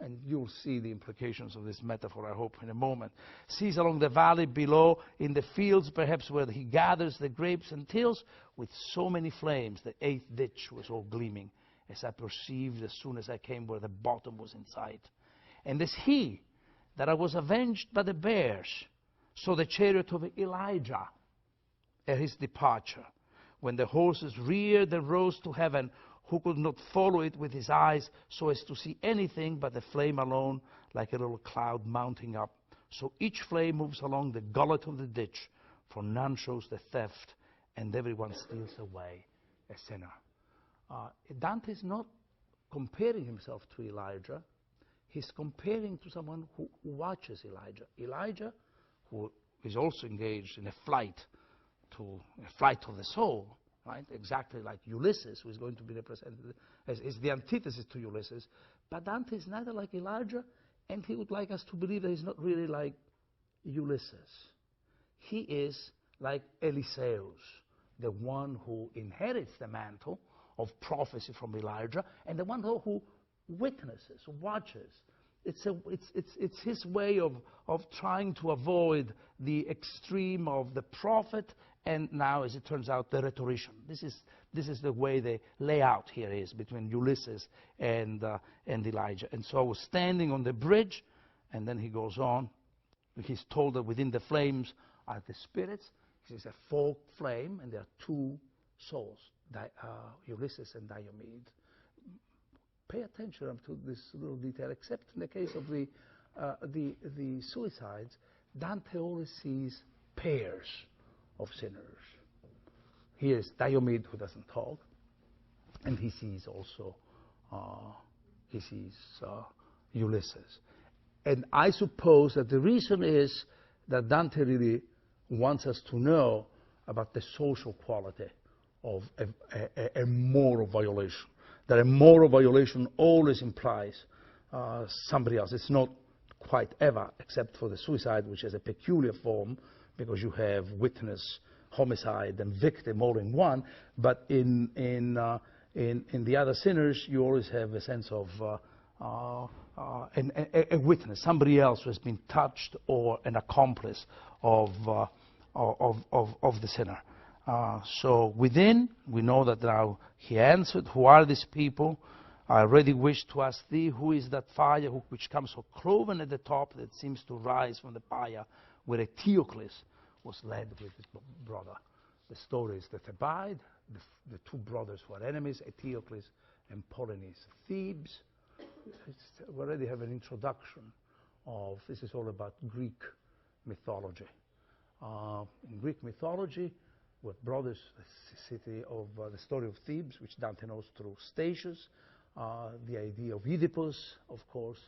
And you'll see the implications of this metaphor, I hope, in a moment. Sees along the valley below, in the fields perhaps where he gathers the grapes and tills, with so many flames, the 8th ditch was all gleaming, as I perceived as soon as I came where the bottom was in sight. And as he, that I was avenged by the bears, saw the chariot of Elijah at his departure, when the horses reared and rose to heaven, who could not follow it with his eyes so as to see anything but the flame alone, like a little cloud mounting up. So each flame moves along the gullet of the ditch, for none shows the theft, and everyone steals away a sinner. Dante is not comparing himself to Elijah. He's comparing to someone who watches Elijah. Elijah, who is also engaged in a flight of the soul, right? Exactly like Ulysses, who is going to be represented as the antithesis to Ulysses. But Dante is neither like Elijah, and he would like us to believe that he's not really like Ulysses. He is like Eliseus, the one who inherits the mantle of prophecy from Elijah, and the one who witnesses, watches. It's his way of trying to avoid the extreme of the prophet, and now, as it turns out, the rhetorician. This is the way the layout here is between Ulysses and Elijah. And so I was standing on the bridge, and then he goes on. He's told that within the flames are the spirits. This is a forked flame, and there are two souls, Ulysses and Diomed. Pay attention to this little detail, except in the case of the suicides, Dante always sees pairs of sinners. Here's Diomed, who doesn't talk, and he sees also Ulysses. And I suppose that the reason is that Dante really wants us to know about the social quality of a moral violation. That a moral violation always implies somebody else. It's not quite ever, except for the suicide, which has a peculiar form, because you have witness, homicide, and victim all in one. But in the other sinners, you always have a sense of a witness, somebody else who has been touched, or an accomplice of the sinner. So within, we know that now he answered, who are these people? I already wish to ask thee, who is that fire which comes so cloven at the top that seems to rise from the pyre, where Eteocles was led with his brother. The story is that Thebaid, the two brothers who are enemies, Eteocles and Polynice. Thebes, we already have an introduction of, this is all about Greek mythology. In Greek mythology, were brothers, the city of the story of Thebes, which Dante knows through Statius, the idea of Oedipus, of course,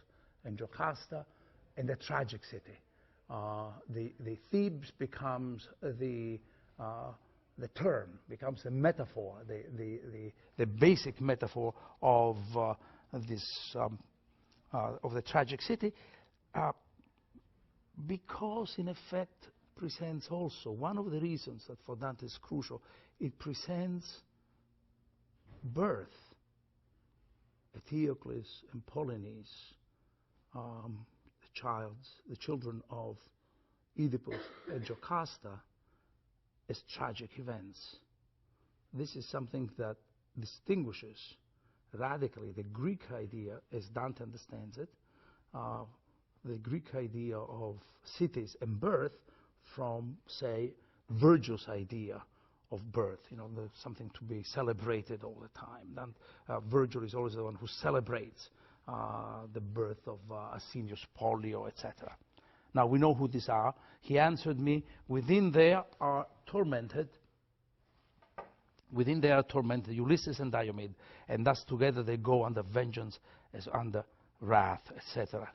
and Jocasta, and the tragic city. The Thebes becomes the term, becomes a metaphor, the basic metaphor of the tragic city, because in effect presents also, one of the reasons that for Dante is crucial, it presents birth. Eteocles and Polynice, the children of Oedipus and Jocasta, as tragic events. this is something that distinguishes radically the Greek idea, as Dante understands it, the Greek idea of cities and birth from, say, Virgil's idea of birth, something to be celebrated all the time. Then, Virgil is always the one who celebrates the birth of Asinius Pollio, etc. Now, we know who these are. He answered me, within there are tormented Ulysses and Diomed, and thus together they go under vengeance as under wrath, etc.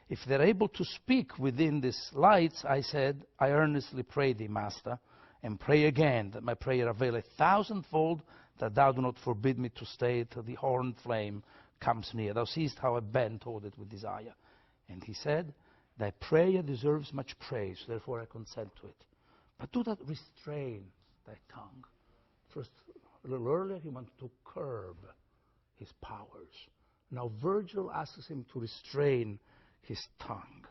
If they're able to speak within these lights, I said, I earnestly pray thee, Master, and pray again that my prayer avail 1,000-fold, that thou do not forbid me to stay till the horned flame comes near. Thou seest how I bend toward it with desire. And he said, thy prayer deserves much praise, therefore I consent to it. But do not restrain thy tongue. First, a little earlier, he wanted to curb his powers. Now Virgil asks him to restrain his tongue.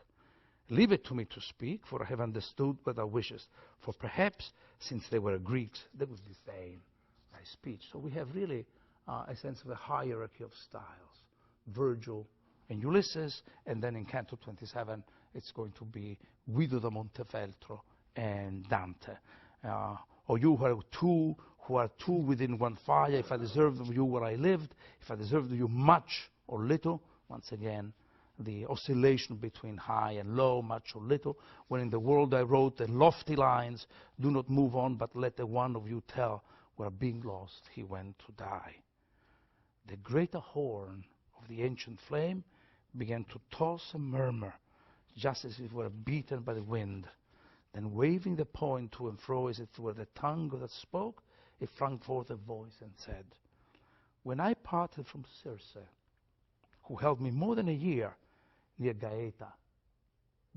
Leave it to me to speak, for I have understood what thou wishest. For perhaps, since they were Greeks, they would disdain thy speech. So we have really a sense of a hierarchy of styles. Virgil and Ulysses, and then in Canto 27, it's going to be Guido da Montefeltro and Dante. Or you who are two within one fire, if I deserved of you where I lived, if I deserved of you much or little, once again, the oscillation between high and low, much or little. When in the world I wrote the lofty lines, do not move on, but let the one of you tell where being lost he went to die. The greater horn of the ancient flame began to toss and murmur, just as if it were beaten by the wind. Then waving the point to and fro as if it were the tongue that spoke, it flung forth a voice and said, when I parted from Circe, who held me more than a year near Gaeta,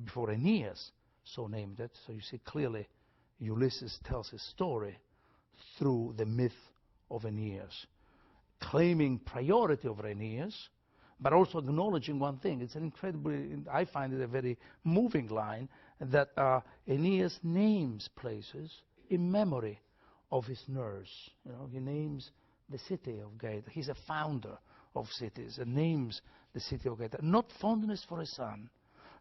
before Aeneas, so named it. So you see clearly Ulysses tells his story through the myth of Aeneas, claiming priority over Aeneas, but also acknowledging one thing. It's an incredibly, I find it a very moving line, that Aeneas names places in memory of his nurse. He names the city of Gaeta. He's a founder of cities and names the city of Gaeta. Not fondness for a son,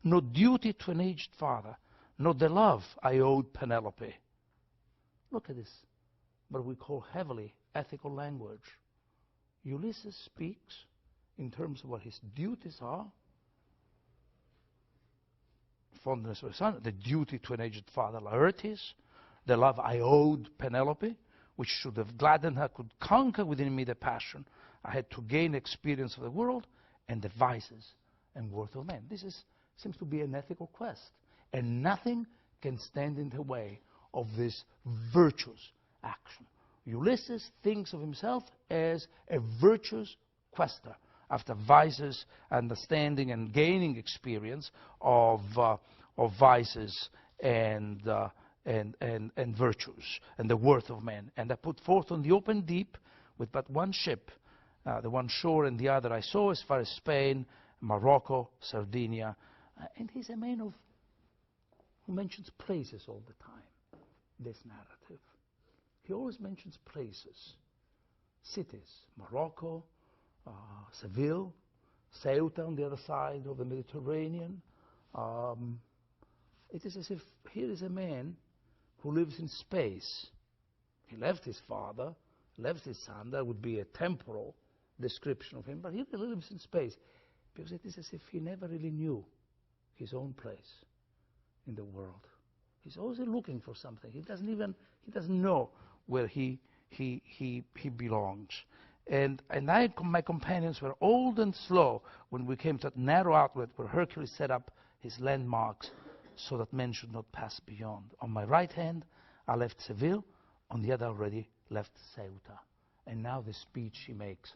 not duty to an aged father, not the love I owed Penelope. Look at this, what we call heavily ethical language. Ulysses speaks in terms of what his duties are. Fondness for a son, the duty to an aged father, Laertes, the love I owed Penelope, which should have gladdened her, could conquer within me the passion I had to gain experience of the world and the vices and worth of men. This seems to be an ethical quest, and nothing can stand in the way of this virtuous action. Ulysses thinks of himself as a virtuous quester after vices, understanding and gaining experience of vices and virtues and the worth of men. And I put forth on the open deep with but one ship, the one shore and the other I saw as far as Spain, Morocco, Sardinia. And he's a man who mentions places all the time, this narrative. He always mentions places, cities, Morocco, Seville, Ceuta on the other side of the Mediterranean. It is as if here is a man who lives in space. He left his father, left his son. That would be a temporal description of him, but he lives in space because it is as if he never really knew his own place in the world. He's always looking for something. He doesn't know where he belongs. And my companions were old and slow when we came to that narrow outlet where Hercules set up his landmarks so that men should not pass beyond. On my right hand, I left Seville. On the other, already left Ceuta. And now the speech he makes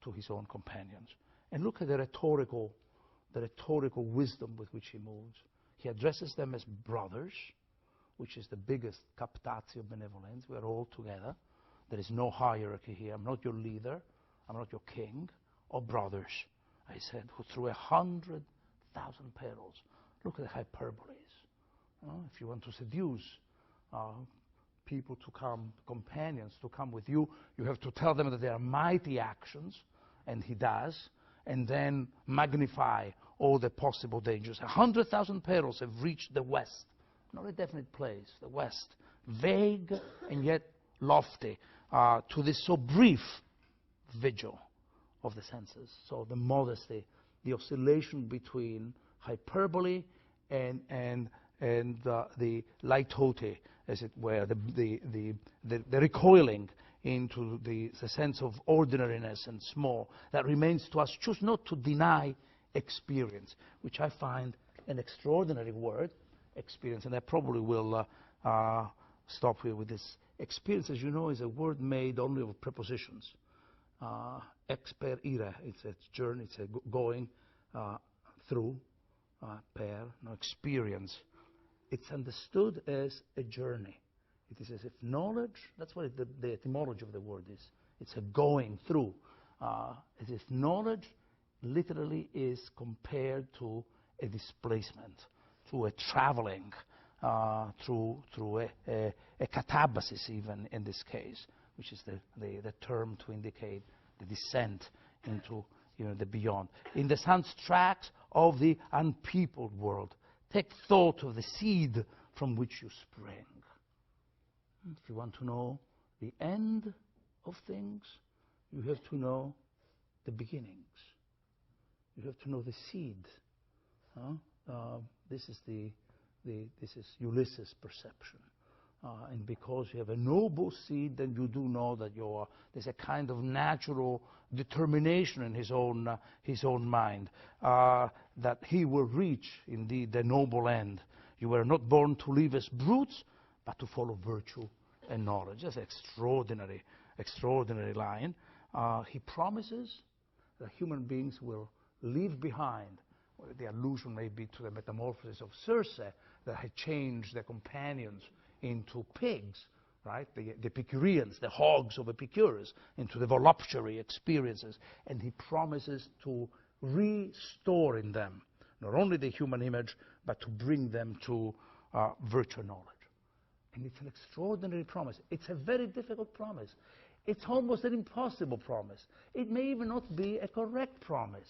to his own companions. And look at the rhetorical wisdom with which he moves. He addresses them as brothers, which is the biggest captatio benevolens. We are all together. There is no hierarchy here. I'm not your leader. I'm not your king. Or brothers, I said, who through 100,000 perils. Look at the hyperboles. If you want to seduce people to come, companions to come with you. You have to tell them that they are mighty actions, and he does, and then magnify all the possible dangers. 100,000 perils have reached the West, not a definite place, the West, vague and yet lofty, to this so brief vigil of the senses. So the modesty, the oscillation between hyperbole and the litote, as it were, the recoiling into the sense of ordinariness and small that remains to us. Choose not to deny experience, which I find an extraordinary word, experience, and I probably will stop here with this. Experience, as you know, is a word made only of prepositions. Experire, it's a journey, it's a going through, per, no, experience. It's understood as a journey. It is as if knowledge, that's what the etymology of the word is. It's a going through. As if knowledge literally is compared to a displacement, to a traveling, through a catabasis even in this case, which is the term to indicate the descent into the beyond. In the sun's tracks of the unpeopled world, take thought of the seed from which you spring. If you want to know the end of things, you have to know the beginnings. You have to know the seed. This is Ulysses' perception. And because you have a noble seed, then you do know that there's a kind of natural determination in his own mind that he will reach, indeed, the noble end. You were not born to live as brutes, but to follow virtue and knowledge. That's an extraordinary line. He promises that human beings will leave behind. The allusion may be to the metamorphosis of Circe, that had changed their companions into pigs, right? The Epicureans, the hogs of Epicurus, into the voluptuary experiences. And he promises to restore in them not only the human image, but to bring them to virtue and knowledge. And it's an extraordinary promise. It's a very difficult promise. It's almost an impossible promise. It may even not be a correct promise,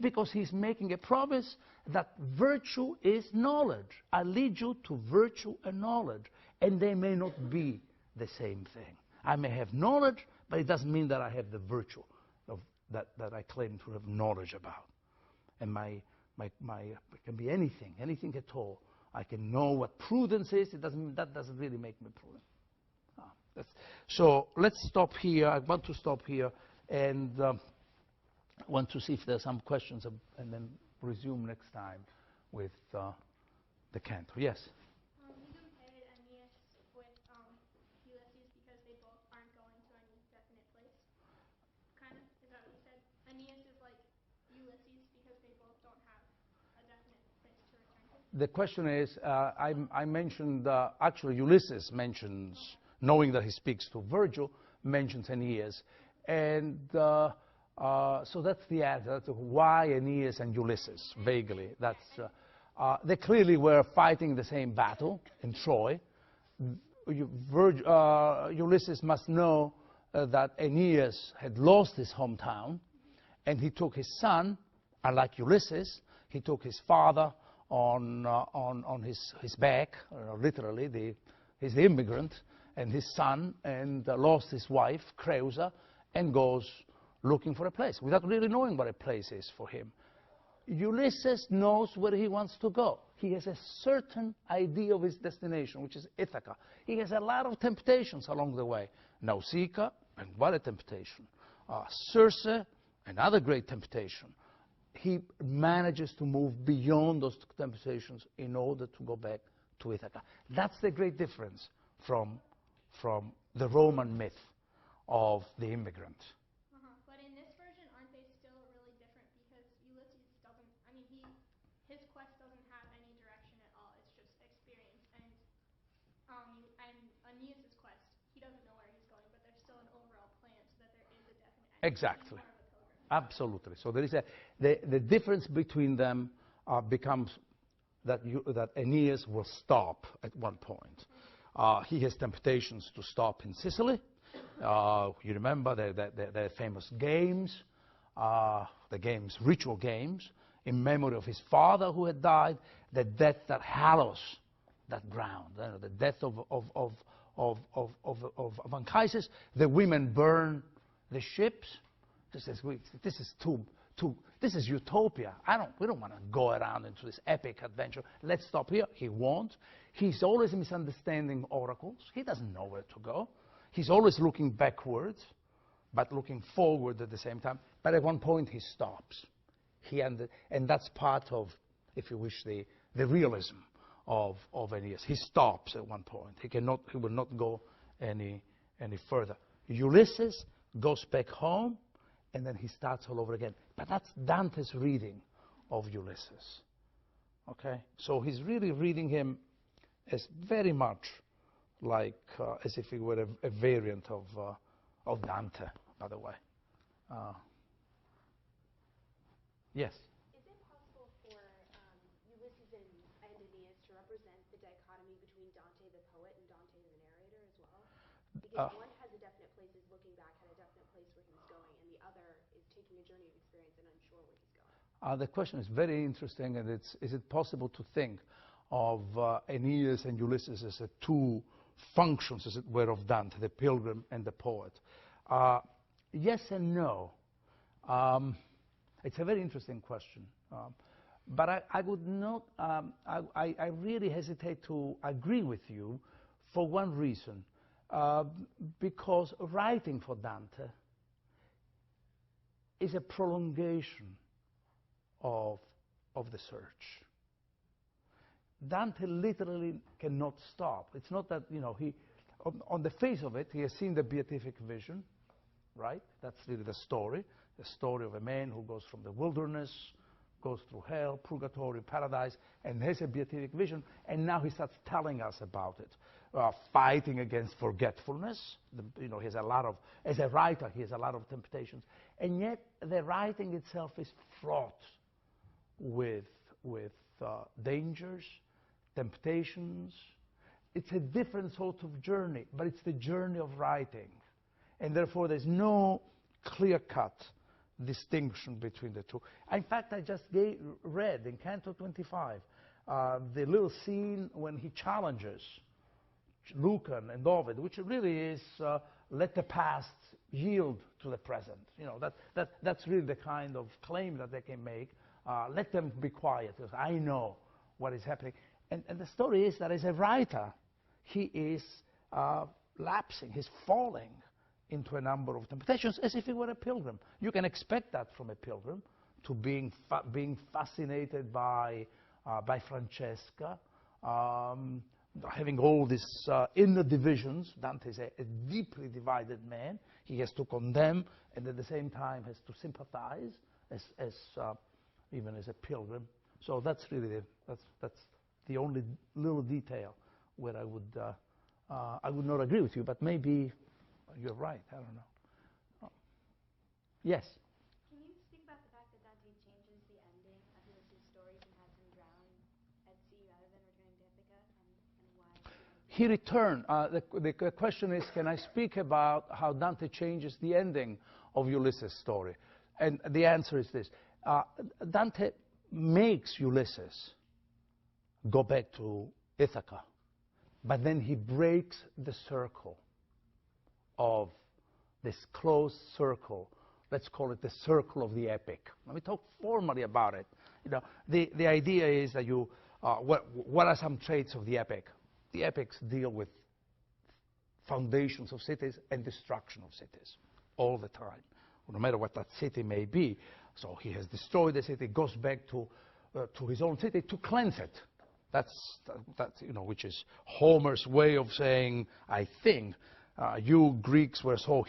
because he's making a promise that virtue is knowledge. I lead you to virtue and knowledge, and they may not be the same thing. I may have knowledge, but it doesn't mean that I have the virtue of that I claim to have knowledge about. And it can be anything at all. I can know what prudence is. That doesn't really make me prudent. So let's stop here. I want to stop here and want to see if there are some questions, and then resume next time with the canto. Yes? You compared Aeneas with Ulysses because they both aren't going to any definite place. Kind of? Is that what you said? Aeneas is like Ulysses because they both don't have a definite place to return to? The question is, I mentioned, actually Ulysses mentions, knowing that he speaks to Virgil, mentions Aeneas. And so that's the answer. That's why Aeneas and Ulysses, vaguely. They clearly were fighting the same battle in Troy. Ulysses must know that Aeneas had lost his hometown, and he took his son, unlike Ulysses, he took his father on his back, literally. He's the immigrant, and his son, and lost his wife, Creusa, and goes looking for a place without really knowing what a place is for him. Ulysses knows where he wants to go. He has a certain idea of his destination, which is Ithaca. He has a lot of temptations along the way. Nausicaa, and what a temptation. Circe, another great temptation. He manages to move beyond those temptations in order to go back to Ithaca. That's the great difference from the Roman myth of the immigrant. But in this version, aren't they still really different? Because Ulysses doesn't, his quest doesn't have any direction at all. It's just experience. And Aeneas' quest, he doesn't know where he's going, but there's still an overall plan so that there is a definite end. Exactly. Absolutely. So there is the difference between them becomes that Aeneas will stop at one point. He has temptations to stop in Sicily. You remember the famous games, ritual games, in memory of his father who had died, the death that hallows that ground, the death of Anchises. The women burn the ships. This is utopia. We don't want to go around into this epic adventure. Let's stop here. He won't. He's always misunderstanding oracles. He doesn't know where to go. He's always looking backwards, but looking forward at the same time. But at one point he stops. And that's part of, if you wish, the realism of Aeneas. He stops at one point. He will not go any further. Ulysses goes back home, and then he starts all over again. But that's Dante's reading of Ulysses. Okay? So he's really reading him as very much like as if he were a variant of Dante, by the way. Yes? Is it possible for Ulysses and Aeneas to represent the dichotomy between Dante the poet and Dante the narrator as well? Because one has a definite place, is looking back at a definite place where he's going, and the other is taking a journey of experience and unsure where he's going. The question is very interesting, and is it possible to think of Aeneas and Ulysses as two functions, as it were, of Dante, the pilgrim and the poet? Yes and no. It's a very interesting question. But I would not, I really hesitate to agree with you for one reason. Because writing for Dante is a prolongation of the search. Dante literally cannot stop. It's not that, on the face of it, he has seen the beatific vision, right? That's really the story of a man who goes from the wilderness, goes through hell, purgatory, paradise, and has a beatific vision, and now he starts telling us about it. Fighting against forgetfulness. He has a lot of, as a writer, he has a lot of temptations. And yet, the writing itself is fraught with dangers, temptations. It's a different sort of journey, but it's the journey of writing. And therefore, there's no clear-cut distinction between the two. In fact, I just read in Canto 25 the little scene when he challenges Lucan and Ovid, which really is let the past yield to the present. That's really the kind of claim that they can make. Let them be quiet, because I know what is happening. And the story is that as a writer, he is lapsing, he's falling into a number of temptations as if he were a pilgrim. You can expect that from a pilgrim, to being fascinated by Francesca, having all these inner divisions. Dante is a deeply divided man. He has to condemn and at the same time has to sympathize even as a pilgrim. So that's really that's the only little detail where I would not agree with you, but maybe you're right. I don't know. Yes? Can you speak about the fact that Dante changes the ending of Ulysses' story and has him drown at sea rather than returning to Ithaca, and why? He returned. The question is, can I speak about how Dante changes the ending of Ulysses' story? And the answer is this. Dante makes Ulysses go back to Ithaca, but then he breaks the circle of this closed circle. Let's call it the circle of the epic. Let me talk formally about it. The idea is that what are some traits of the epic? The epics deal with foundations of cities and destruction of cities all the time, no matter what that city may be. So he has destroyed the city, goes back to his own city to cleanse it. That's which is Homer's way of saying, I think, you Greeks were so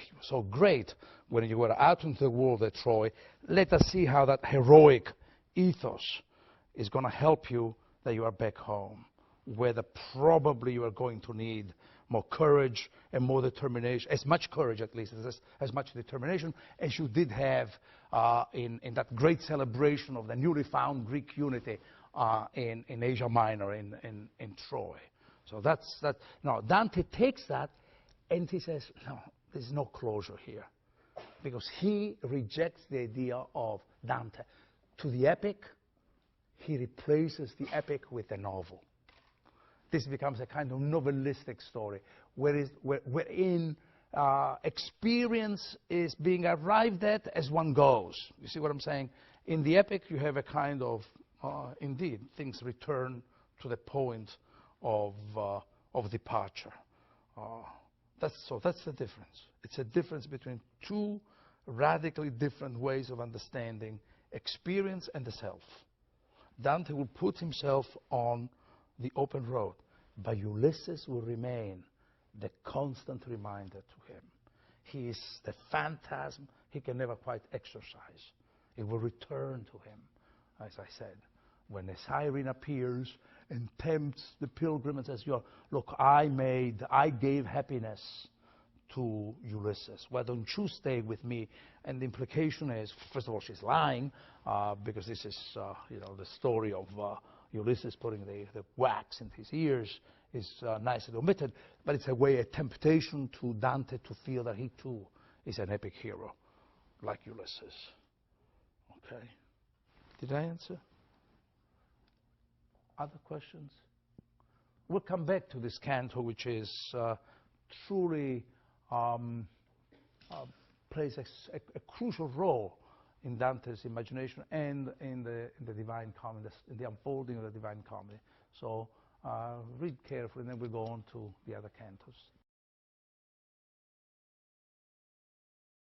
great when you were out into the world at Troy. Let us see how that heroic ethos is going to help you that you are back home, where probably you are going to need more courage and more determination, as much courage at least, as much determination as you did have in that great celebration of the newly found Greek unity in Asia Minor, in Troy. So that's that. Now Dante takes that and he says, no, there's no closure here, because he rejects the idea of Dante. To the epic, he replaces the epic with a novel. This becomes a kind of novelistic story, wherein experience is being arrived at as one goes. You see what I'm saying? In the epic, you have a kind of, indeed, things return to the point of departure. That's the difference. It's a difference between two radically different ways of understanding experience and the self. Dante will put himself on the open road, but Ulysses will remain the constant reminder to him. He is the phantasm he can never quite exorcise. It will return to him, as I said. When a siren appears and tempts the pilgrim and says, look, I gave happiness to Ulysses. Why don't you stay with me? And the implication is, first of all, she's lying, because this is, the story of Ulysses putting the wax in his ears is nicely omitted, but it's a temptation to Dante to feel that he too is an epic hero, like Ulysses. Okay. Did I answer? Other questions? We'll come back to this canto, which is truly plays a crucial role in Dante's imagination and in the Divine Comedy, in the unfolding of the Divine Comedy. So read carefully, and then we'll go on to the other cantos.